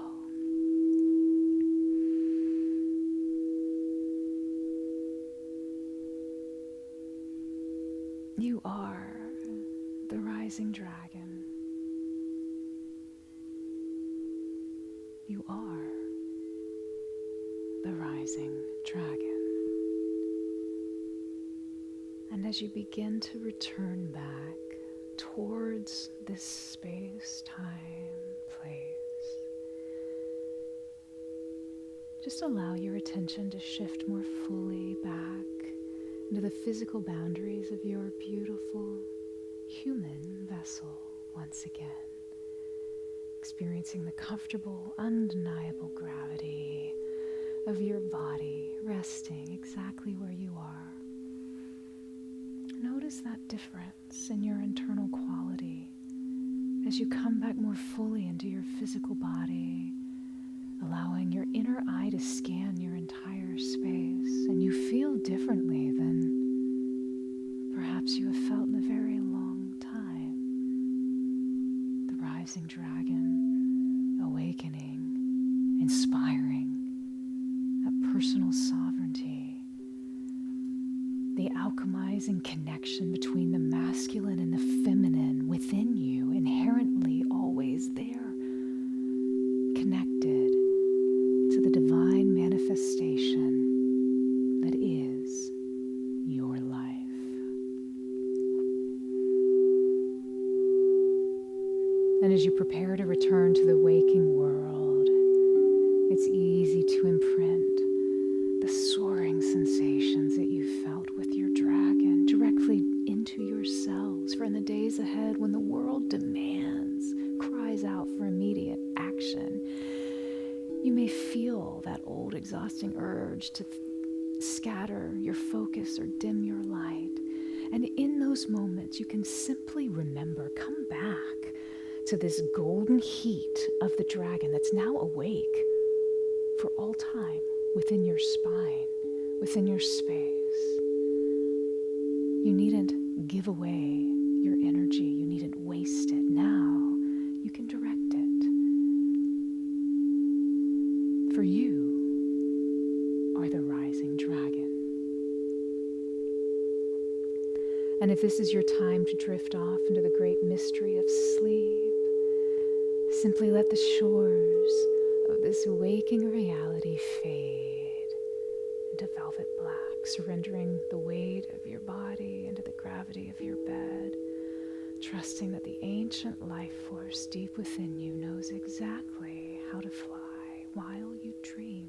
You are the rising dragon. You are the rising dragon. And as you begin to return back towards this space, time, place, just allow your attention to shift more fully back into the physical boundaries of your beautiful human vessel once again, experiencing the comfortable, undeniable gravity of your body resting exactly where you are. Notice that difference in your internal quality as you come back more fully into your physical body, allowing your inner eye to scan your entire space, and you feel differently than perhaps you have felt in a very long time. The rising dragon, awakening, inspiring, that personal sovereignty, the alchemizing connection between the masculine and the feminine within you, inherently always there, connected to the divine manifestation that is your life. And as you prepare to return to the waking world, it's easy to imprint the soaring sensations that you felt with your dragon directly into yourselves. For in the days ahead, when the world demands, cries out for immediate action, you may feel that old exhausting urge to scatter your focus or dim your light. And in those moments, you can simply remember, come back to this golden heat of the dragon that's now awake for all time within your spine, within your space. You needn't give away your energy. You needn't waste it. Now you can direct it. For you are the rising dragon. And if this is your time to drift off into the great mystery of sleep, simply let the shores of this waking reality fade into velvet black, surrendering the weight of your body into the gravity of your bed, trusting that the ancient life force deep within you knows exactly how to fly while you dream.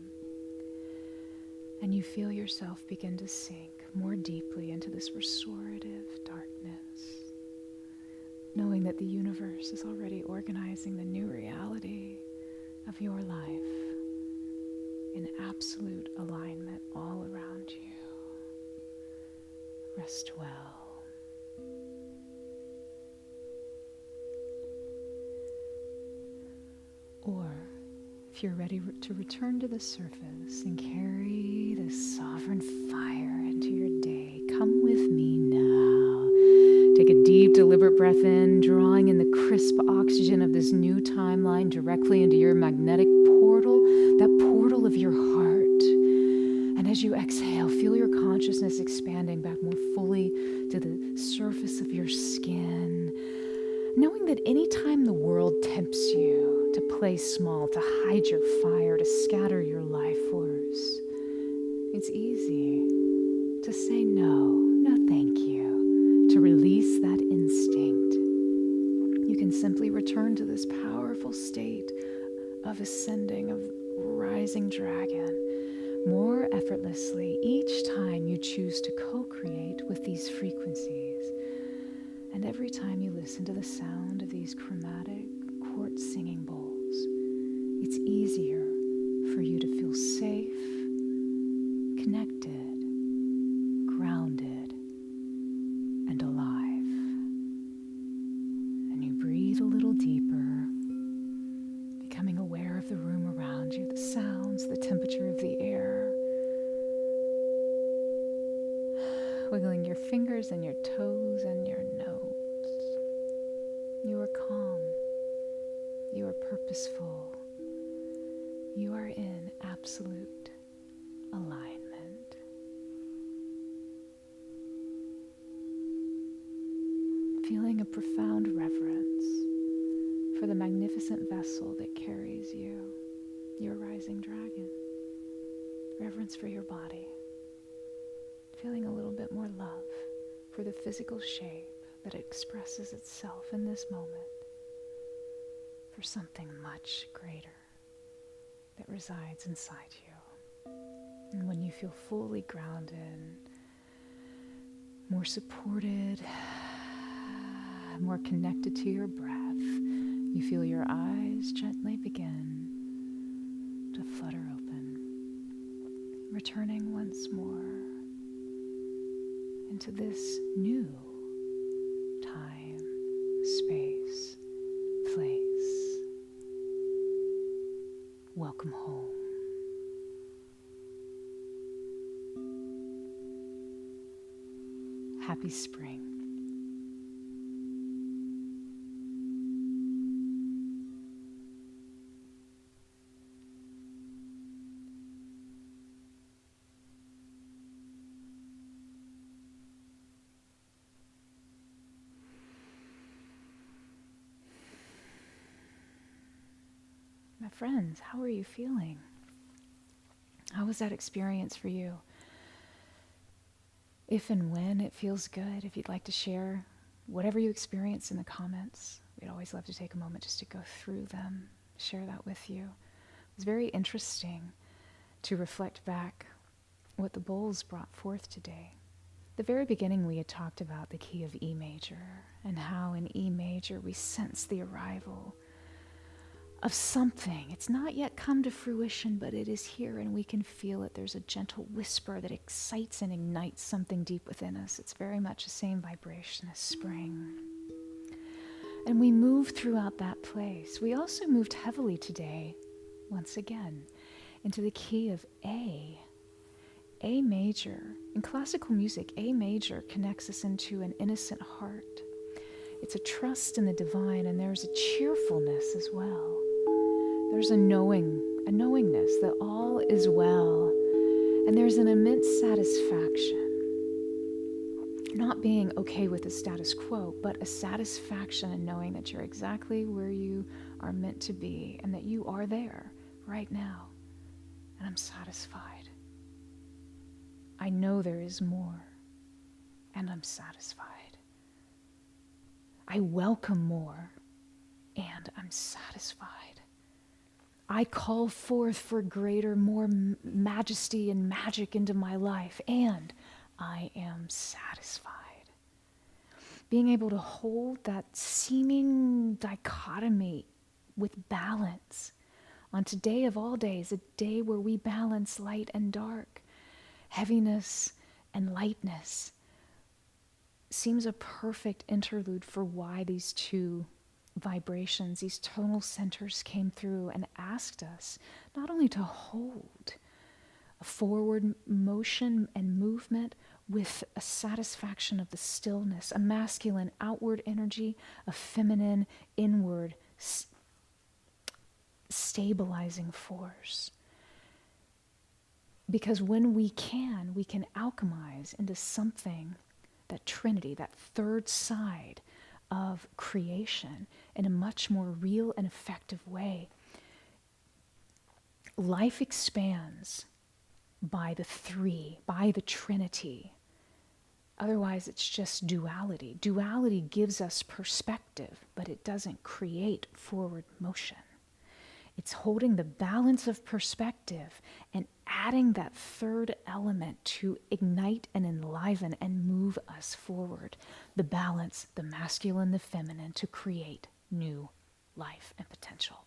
And you feel yourself begin to sink more deeply into this restorative darkness, knowing that the universe is already organizing the new reality of your life in absolute alignment all around you. Rest well. Or, if you're ready to return to the surface and carry this sovereign fire into your day, come with me now. Take a deep, deliberate breath in, drawing in the crisp oxygen of this new timeline directly into your magnetic portal, that portal of your heart. And as you exhale, feel your consciousness expanding back more fully to the surface of your skin, knowing that anytime the world tempts you to play small, to hide your fire, to scatter your life force, it's easy to say no thank you, to release that instinct. You can simply return to this powerful state of ascending, of rising dragon, more effortlessly each time you choose to co-create with these frequencies. And every time you listen to the sound of these chromatic quartz singing bowls, it's easier for you to feel safe, connected, grounded, and alive. And you breathe a little deeper, becoming aware of the room around you, the sounds, the temperature of the air. Wiggling your fingers and your toes and your nose. You are calm. You are purposeful. You are in absolute alignment. Feeling a profound reverence for the magnificent vessel that carries you, your rising dragon. Reverence for your body. Feeling a little bit more love for the physical shape that expresses itself in this moment for something much greater that resides inside you. And when you feel fully grounded, more supported, more connected to your breath, you feel your eyes gently begin to flutter open, returning once more into this new time, space, place. Welcome home. Happy spring. My friends, how are you feeling? How was that experience for you? If and when it feels good, if you'd like to share whatever you experience in the comments, we'd always love to take a moment just to go through them, share that with you. It was very interesting to reflect back what the bowls brought forth today. At the very beginning, we had talked about the key of E major and how in E major we sense the arrival of something. It's not yet come to fruition, but it is here and we can feel it. There's a gentle whisper that excites and ignites something deep within us. It's very much the same vibration as spring. And we move throughout that place. We also moved heavily today, once again, into the key of A. A major. In classical music, A major connects us into an innocent heart. It's a trust in the divine, and there's a cheerfulness as well. There's a knowingness that all is well, and there's an immense satisfaction. Not being okay with the status quo, but a satisfaction in knowing that you're exactly where you are meant to be, and that you are there right now, and I'm satisfied. I know there is more, and I'm satisfied. I welcome more, and I'm satisfied. I call forth for greater, more majesty and magic into my life, and I am satisfied. Being able to hold that seeming dichotomy with balance on today of all days, a day where we balance light and dark, heaviness and lightness, seems a perfect interlude for why these two vibrations, these tonal centers came through and asked us not only to hold a forward motion and movement with a satisfaction of the stillness, a masculine outward energy, a feminine inward stabilizing force. Because when we can alchemize into something, that trinity, that third side of creation in a much more real and effective way. Life expands by the three, by the trinity. Otherwise, it's just duality. Duality gives us perspective, but it doesn't create forward motion. It's holding the balance of perspective and adding that third element to ignite and enliven and move us forward. The balance, the masculine, the feminine, to create new life and potential.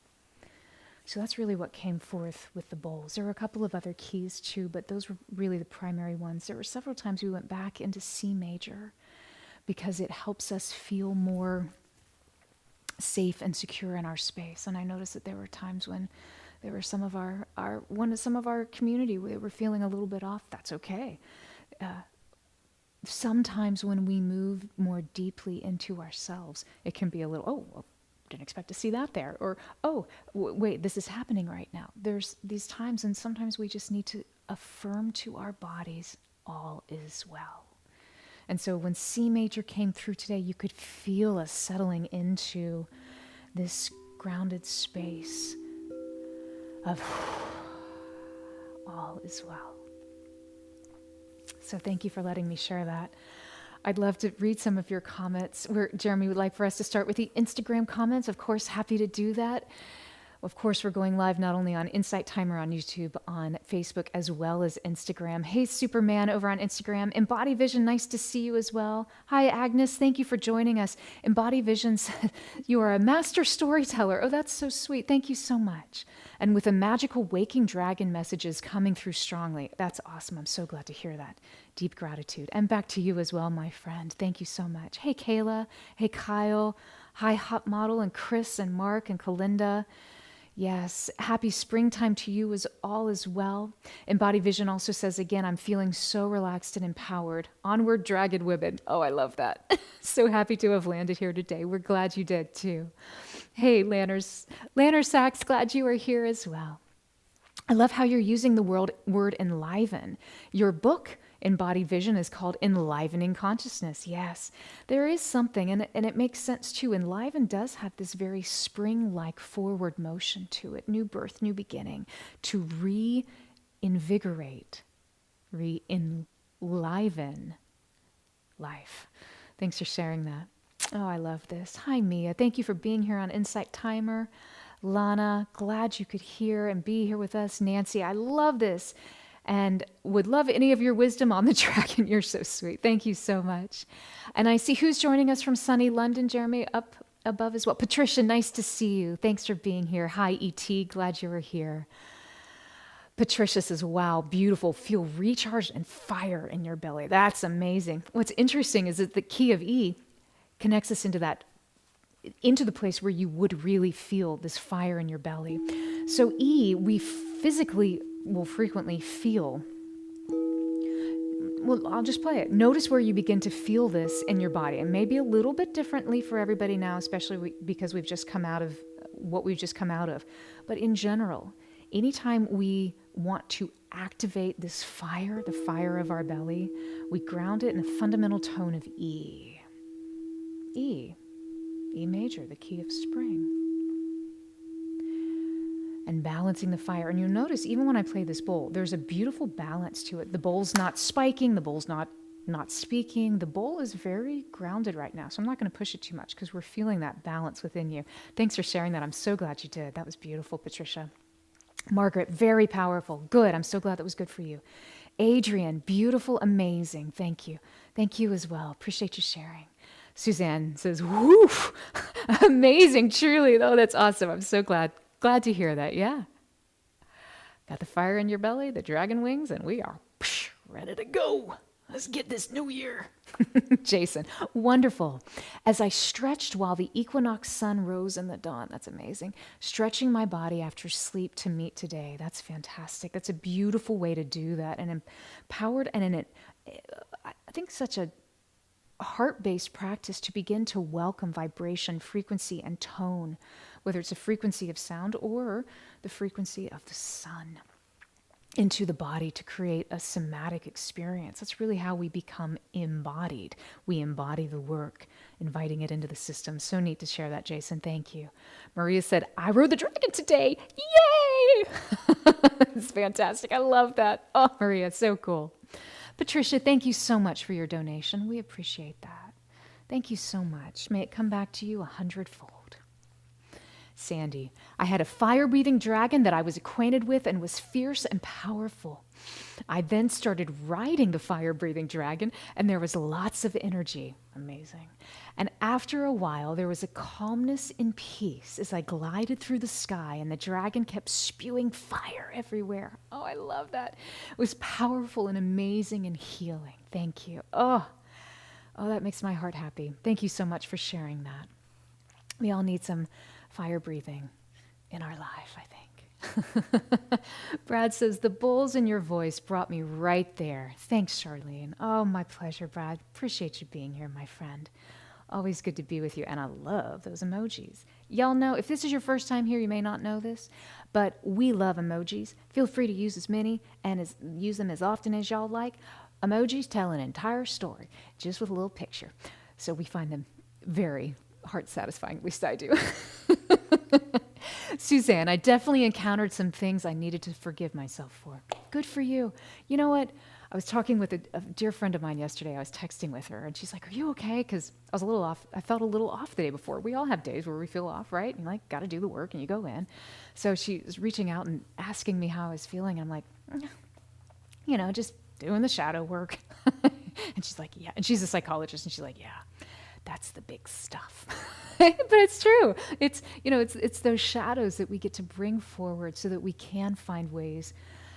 So that's really what came forth with the bowls. There were a couple of other keys too, but those were really the primary ones. There were several times we went back into C major because it helps us feel more safe and secure in our space. And I noticed that there were times when there were some of our community, they were feeling a little bit off. That's okay. Sometimes when we move more deeply into ourselves, it can be a little, oh, well, didn't expect to see that there. Or, oh, wait, this is happening right now. There's these times, and sometimes we just need to affirm to our bodies, all is well. And so when C major came through today, you could feel us settling into this grounded space of all is well. So thank you for letting me share that. I'd love to read some of your comments. Jeremy would like for us to start with the Instagram comments. Of course, happy to do that. Of course, we're going live not only on Insight Timer on YouTube, on Facebook, as well as Instagram. Hey, Superman over on Instagram. Embody Vision, nice to see you as well. Hi, Agnes. Thank you for joining us. Embody Vision said, you are a master storyteller. Oh, that's so sweet. Thank you so much. And with a magical waking dragon messages coming through strongly. That's awesome. I'm so glad to hear that. Deep gratitude. And back to you as well, my friend. Thank you so much. Hey, Kayla. Hey, Kyle. Hi, Hot Model and Chris and Mark and Kalinda. Yes, happy springtime to you as all as well. Embody Vision also says, again, I'm feeling so relaxed and empowered. Onward, dragon women. Oh, I love that. So happy to have landed here today. We're glad you did too. Hey, Lanner Sachs, glad you are here as well. I love how you're using the word enliven. Your book, Embodied Vision, is called Enlivening Consciousness. Yes, there is something, and it makes sense too. Enliven does have this very spring-like forward motion to it. New birth, new beginning, to reinvigorate, re-enliven life. Thanks for sharing that. Oh, I love this. Hi, Mia. Thank you for being here on Insight Timer. Lana, glad you could hear and be here with us. Nancy, I love this and would love any of your wisdom on the dragon. You're so sweet. Thank you so much. And I see who's joining us from sunny London, Jeremy, up above as well. Patricia, nice to see you. Thanks for being here. Hi, E.T., glad you were here. Patricia says, wow, beautiful. Feel recharged and fire in your belly. That's amazing. What's interesting is that the key of E connects us into the place where you would really feel this fire in your belly. So E, we physically will frequently feel. Well, I'll just play it. Notice where you begin to feel this in your body, and maybe a little bit differently for everybody now, especially because we've just come out of what we've just come out of. But in general, anytime we want to activate this fire, the fire of our belly, we ground it in a fundamental tone of E. E major, the key of spring. And balancing the fire. And you'll notice, even when I play this bowl, there's a beautiful balance to it. The bowl's not spiking, the bowl's not speaking. The bowl is very grounded right now. So I'm not going to push it too much because we're feeling that balance within you. Thanks for sharing that. I'm so glad you did. That was beautiful, Patricia. Margaret, very powerful. Good. I'm so glad that was good for you. Adrian, beautiful, amazing. Thank you. Thank you as well. Appreciate you sharing. Suzanne says, woof, amazing, truly. Oh, that's awesome. I'm so glad to hear that. Yeah. Got the fire in your belly, the dragon wings, and we are ready to go. Let's get this new year. Jason, wonderful. As I stretched while the equinox sun rose in the dawn, that's amazing. Stretching my body after sleep to meet today. That's fantastic. That's a beautiful way to do that. And empowered and I think such a heart-based practice to begin to welcome vibration, frequency, and tone, whether it's a frequency of sound or the frequency of the sun, into the body to create a somatic experience. That's really how we become embodied. We embody the work, inviting it into the system. So neat to share that, Jason. Thank you. Maria said, I rode the dragon today. Yay! It's fantastic. I love that. Oh, Maria, so cool. Patricia, thank you so much for your donation. We appreciate that. Thank you so much. May it come back to you 100-fold. Sandy, I had a fire-breathing dragon that I was acquainted with and was fierce and powerful. I then started riding the fire-breathing dragon, and there was lots of energy. Amazing. And after a while, there was a calmness and peace as I glided through the sky, and the dragon kept spewing fire everywhere. Oh, I love that. It was powerful and amazing and healing. Thank you. Oh, that makes my heart happy. Thank you so much for sharing that. We all need some fire breathing in our life, I think. Brad says, the bowls in your voice brought me right there. Thanks, Charlene. Oh, my pleasure, Brad. Appreciate you being here, my friend. Always good to be with you, and I love those emojis. Y'all know, if this is your first time here, you may not know this, but we love emojis. Feel free to use as many and use them as often as y'all like. Emojis tell an entire story, just with a little picture. So we find them very heart satisfying, at least I do. Suzanne, I definitely encountered some things I needed to forgive myself for. Good for you. You know what? I was talking with a dear friend of mine yesterday. I was texting with her, and she's like, "Are you okay?" Because I was a little off. I felt a little off the day before. We all have days where we feel off, right? And got to do the work, and you go in. So she was reaching out and asking me how I was feeling. I'm like, just doing the shadow work. And she's like, "Yeah." And she's a psychologist, and she's like, "Yeah, that's the big stuff." But it's true. It's those shadows that we get to bring forward so that we can find ways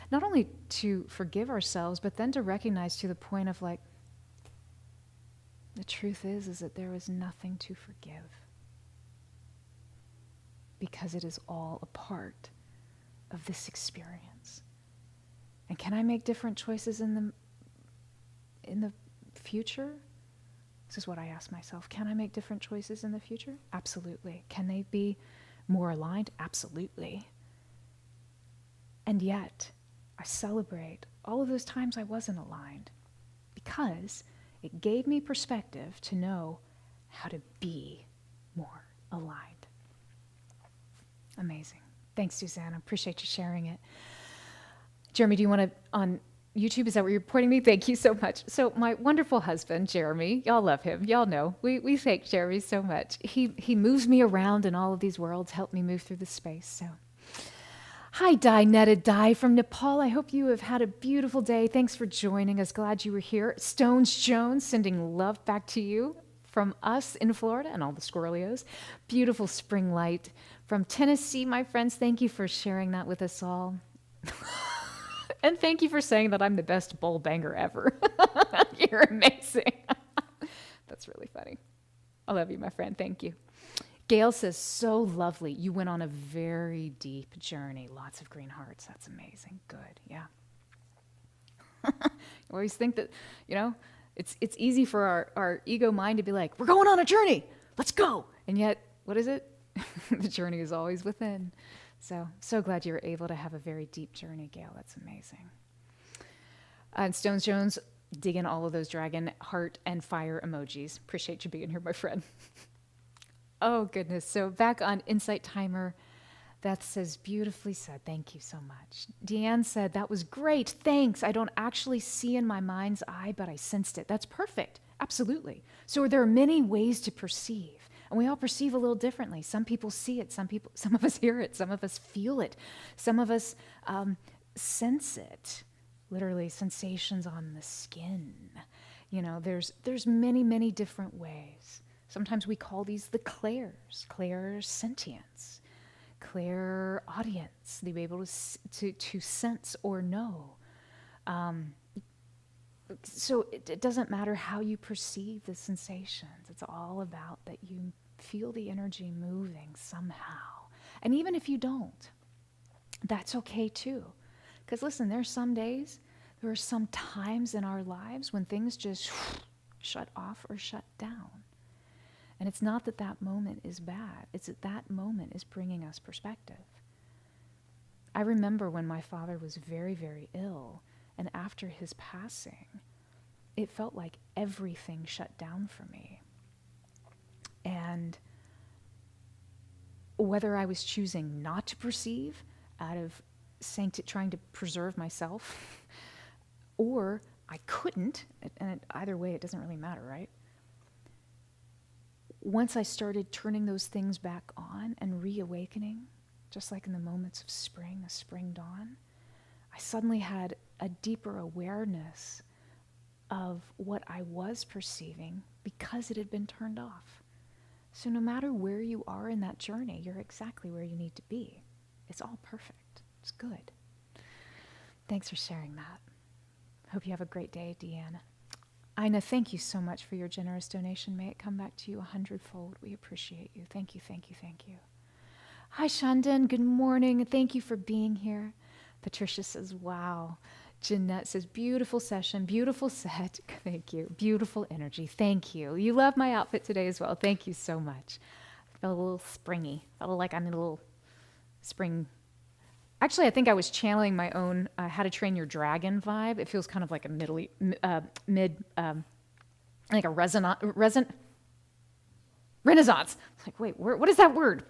not only to forgive ourselves, but then to recognize to the point of the truth is that there is nothing to forgive because it is all a part of this experience. And can I make different choices in the future? This is what I ask myself. Can I make different choices in the future? Absolutely. Can they be more aligned? Absolutely. And yet, I celebrate all of those times I wasn't aligned because it gave me perspective to know how to be more aligned. Amazing. Thanks, Suzanne. I appreciate you sharing it. Jeremy, do you want to, on YouTube, is that where you're pointing me? Thank you so much. So my wonderful husband, Jeremy, y'all love him. Y'all know. We thank Jeremy so much. He moves me around in all of these worlds, helped me move through the space. So, hi, Netted Dai from Nepal. I hope you have had a beautiful day. Thanks for joining us. Glad you were here. Stones Jones, sending love back to you from us in Florida and all the Squirrelios. Beautiful spring light from Tennessee, my friends. Thank you for sharing that with us all. And thank you for saying that I'm the best bowl banger ever. You're amazing. That's really funny. I love you, my friend. Thank you. Gail says, so lovely. You went on a very deep journey. Lots of green hearts. That's amazing. Good. Yeah. I always think that, it's easy for our ego mind to be like, we're going on a journey. Let's go. And yet, what is it? The journey is always within. So glad you were able to have a very deep journey, Gail. That's amazing. And Stones Jones, digging all of those dragon heart and fire emojis. Appreciate you being here, my friend. Oh, goodness. So back on Insight Timer, Beth says, beautifully said. Thank you so much. Deanne said, that was great. Thanks. I don't actually see in my mind's eye, but I sensed it. That's perfect. Absolutely. So there are many ways to perceive. And we all perceive a little differently. Some people see it. Some of us hear it. Some of us feel it. Some of us sense it. Literally, sensations on the skin. There's many, many different ways. Sometimes we call these the clairs, clairsentience, clairaudience, to be able to sense or know. So it doesn't matter how you perceive the sensations. It's all about that you feel the energy moving somehow. And even if you don't, that's okay too. Because listen, there are some days, there are some times in our lives when things just shut off or shut down. And it's not that that moment is bad. It's that that moment is bringing us perspective. I remember when my father was very, very ill, and after his passing, it felt like everything shut down for me. And whether I was choosing not to perceive out of trying to preserve myself, or I couldn't, and either way, it doesn't really matter, right? Once I started turning those things back on and reawakening, just like in the moments of spring, a spring dawn, I suddenly had a deeper awareness of what I was perceiving because it had been turned off. So no matter where you are in that journey, you're exactly where you need to be. It's all perfect. It's good. Thanks for sharing that. Hope you have a great day, Deanna. Ina, thank you so much for your generous donation. May it come back to you 100-fold. We appreciate you. Thank you, thank you, thank you. Hi, Shandon. Good morning. Thank you for being here. Patricia says, wow. Jeanette says, beautiful session, beautiful set. Thank you. Beautiful energy. Thank you. You love my outfit today as well. Thank you so much. I felt a little springy. Felt like I'm in a little spring. Actually, I think I was channeling my own How to Train Your Dragon vibe. It feels kind of like a like a Renaissance. Like, wait, what is that word?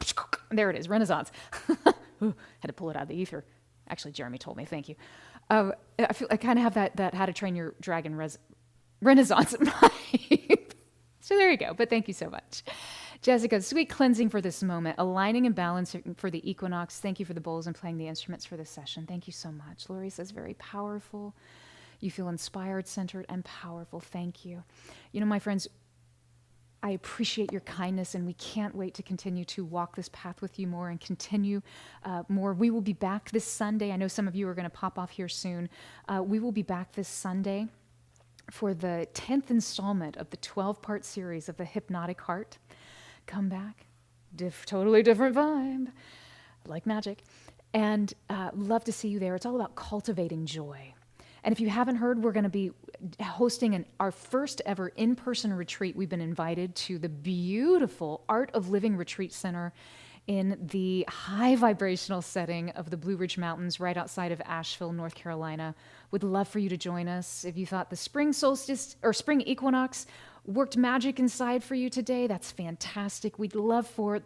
There it is, Renaissance. Ooh, had to pull it out of the ether. Actually, Jeremy told me, thank you. I kind of have that How to Train Your Dragon Renaissance vibe. So there you go, but thank you so much. Jessica, sweet cleansing for this moment, aligning and balancing for the equinox. Thank you for the bowls and playing the instruments for this session. Thank you so much. Lori says, very powerful. You feel inspired, centered, and powerful. Thank you. You know, my friends, I appreciate your kindness, and we can't wait to continue to walk this path with you more and continue more. We will be back this Sunday. I know some of you are going to pop off here soon. We will be back this Sunday for the 10th installment of the 12-part series of the Hypnotic Heart. Come back. Totally different vibe. Like magic. And love to see you there. It's all about cultivating joy. And if you haven't heard, we're going to be hosting our first ever in-person retreat. We've been invited to the beautiful Art of Living Retreat Center in the high vibrational setting of the Blue Ridge Mountains right outside of Asheville, North Carolina. Would love for you to join us. If you thought the spring solstice or spring equinox worked magic inside for you today, that's fantastic. We'd love for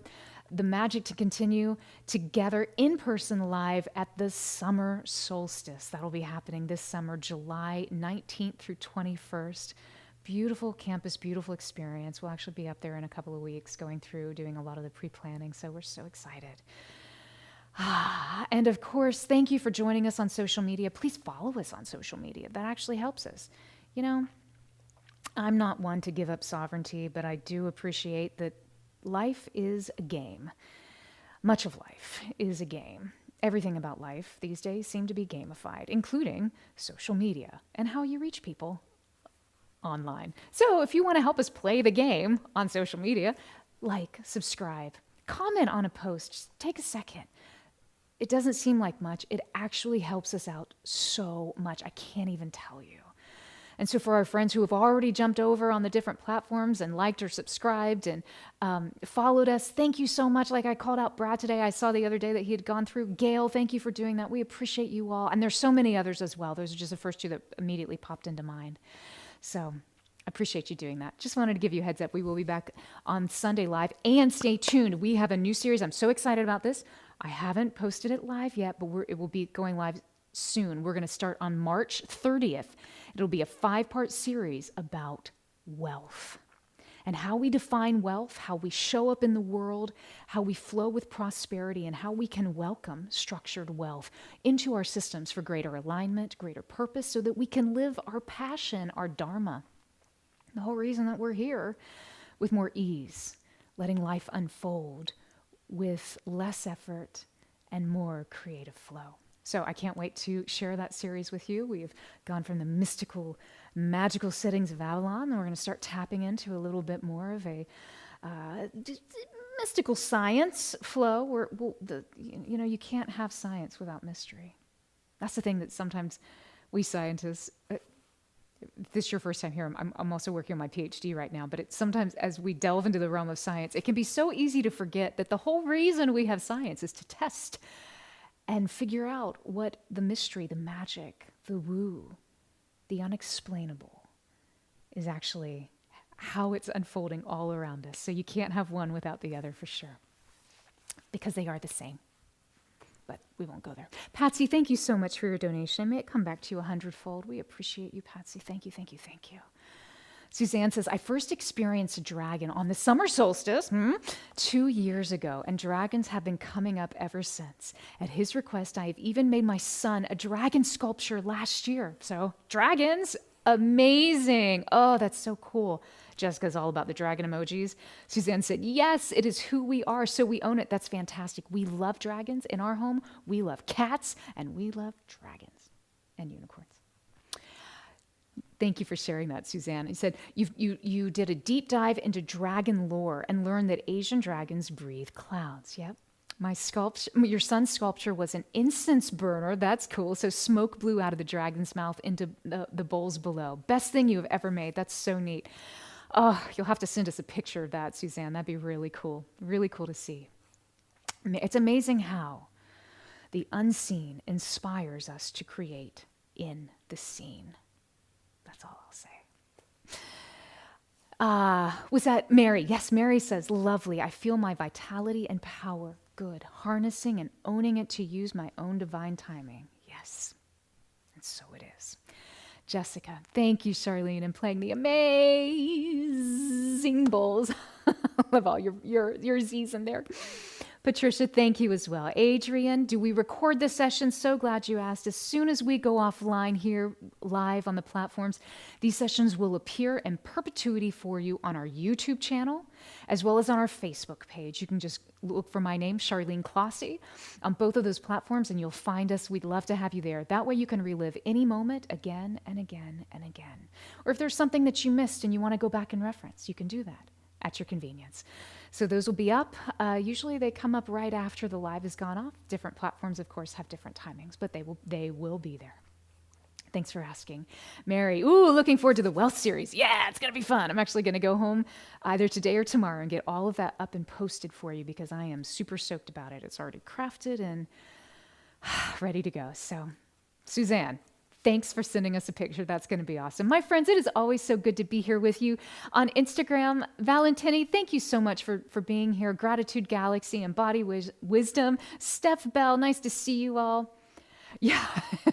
the magic to continue together in person live at the summer solstice. That'll be happening this summer, July 19th through 21st. Beautiful campus, beautiful experience. We'll actually be up there in a couple of weeks going through, doing a lot of the pre-planning, so we're so excited. And of course, thank you for joining us on social media. Please follow us on social media. That actually helps us. You know, I'm not one to give up sovereignty, but I do appreciate that life is a game. Much of life is a game. Everything about life these days seem to be gamified, including social media and how you reach people online. So if you want to help us play the game on social media, like, subscribe, comment on a post, just take a second. It doesn't seem like much. It actually helps us out so much. I can't even tell you. And so for our friends who have already jumped over on the different platforms and liked or subscribed and followed us, thank you so much. Like I called out Brad today. I saw the other day that he had gone through. Gail, thank you for doing that. We appreciate you all. And there's so many others as well. Those are just the first two that immediately popped into mind. So I appreciate you doing that. Just wanted to give you a heads up. We will be back on Sunday live. And stay tuned. We have a new series. I'm so excited about this. I haven't posted it live yet, but it will be going live soon. We're going to start on March 30th. It'll be a 5-part series about wealth and how we define wealth, how we show up in the world, how we flow with prosperity, and how we can welcome structured wealth into our systems for greater alignment, greater purpose, so that we can live our passion, our dharma, the whole reason that we're here, with more ease, letting life unfold with less effort and more creative flow. So I can't wait to share that series with you. We've gone from the mystical, magical settings of Avalon, and we're going to start tapping into a little bit more of a mystical science flow. Where you can't have science without mystery. That's the thing that sometimes we scientists. If this is your first time here, I'm also working on my PhD right now, but it's sometimes as we delve into the realm of science, it can be so easy to forget that the whole reason we have science is to test and figure out what the mystery, the magic, the woo, the unexplainable is actually, how it's unfolding all around us. So you can't have one without the other for sure, because they are the same. But we won't go there. Patsy, thank you so much for your donation. May it come back to you 100-fold. We appreciate you, Patsy. Thank you, thank you, thank you. Suzanne says, I first experienced a dragon on the summer solstice 2 years ago, and dragons have been coming up ever since. At his request, I have even made my son a dragon sculpture last year. So, dragons, amazing. Oh, that's so cool. Jessica's all about the dragon emojis. Suzanne said, yes, it is who we are, so we own it. That's fantastic. We love dragons in our home. We love cats, and we love dragons and unicorns. Thank you for sharing that, Suzanne. He said, you did a deep dive into dragon lore and learned that Asian dragons breathe clouds. Yep. Your son's sculpture was an incense burner. That's cool. So smoke blew out of the dragon's mouth into the bowls below. Best thing you have ever made. That's so neat. Oh, you'll have to send us a picture of that, Suzanne. That'd be really cool. Really cool to see. It's amazing how the unseen inspires us to create in the seen. That's all I'll say. Was that Mary? Yes, Mary says, lovely. I feel my vitality and power good, harnessing and owning it to use my own divine timing. Yes, and so it is. Jessica, thank you, Charlene, and playing the amazing bowls. I love all your Z's in there. Patricia, thank you as well. Adrian, do we record this session? So glad you asked. As soon as we go offline here live on the platforms, these sessions will appear in perpetuity for you on our YouTube channel, as well as on our Facebook page. You can just look for my name, Charleene Closshey, on both of those platforms, and you'll find us. We'd love to have you there. That way you can relive any moment again and again and again. Or if there's something that you missed and you want to go back and reference, you can do that at your convenience. So those will be up. Usually they come up right after the live has gone off. Different platforms, of course, have different timings, but they will be there. Thanks for asking. Mary, looking forward to the wealth series. Yeah, it's going to be fun. I'm actually going to go home either today or tomorrow and get all of that up and posted for you because I am super stoked about it. It's already crafted and ready to go. So, Suzanne, thanks for sending us a picture. That's going to be awesome. My friends, it is always so good to be here with you on Instagram. Valentini, thank you so much for being here. Gratitude Galaxy and Body Wisdom. Steph Bell, nice to see you all. Yeah,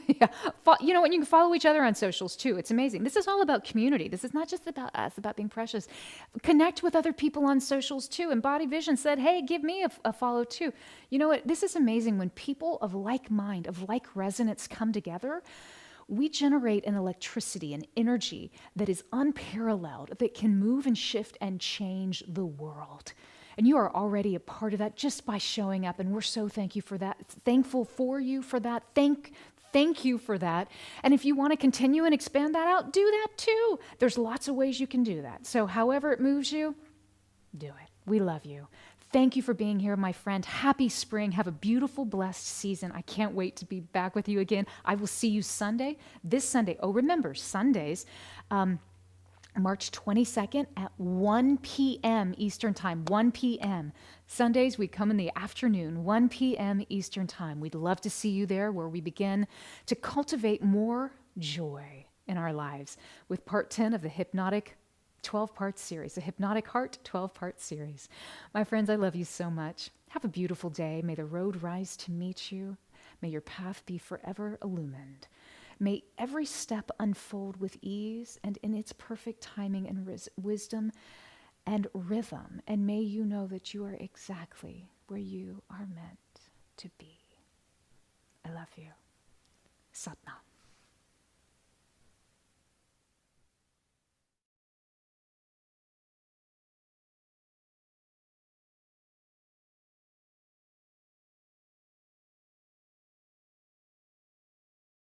yeah. You know what? You can follow each other on socials too. It's amazing. This is all about community. This is not just about us, about being precious. Connect with other people on socials too. And Body Vision said, hey, give me a follow too. You know what? This is amazing when people of like mind, of like resonance come together. We generate an electricity, an energy that is unparalleled, that can move and shift and change the world. And you are already a part of that just by showing up. And we're so thankful for that. Thankful for you for that. Thank you for that. And if you want to continue and expand that out, do that too. There's lots of ways you can do that. So however it moves you, do it. We love you. Thank you for being here, my friend. Happy spring. Have a beautiful, blessed season. I can't wait to be back with you again. I will see you this Sunday. Oh, remember, Sundays, March 22nd at 1 p.m. Eastern Time, 1 p.m. Sundays, we come in the afternoon, 1 p.m. Eastern Time. We'd love to see you there where we begin to cultivate more joy in our lives with part 10 of the Hypnotic 12-part series, the Hypnotic Heart 12-part series. My friends, I love you so much. Have a beautiful day. May the road rise to meet you. May your path be forever illumined. May every step unfold with ease and in its perfect timing and wisdom and rhythm. And may you know that you are exactly where you are meant to be. I love you. Satnam.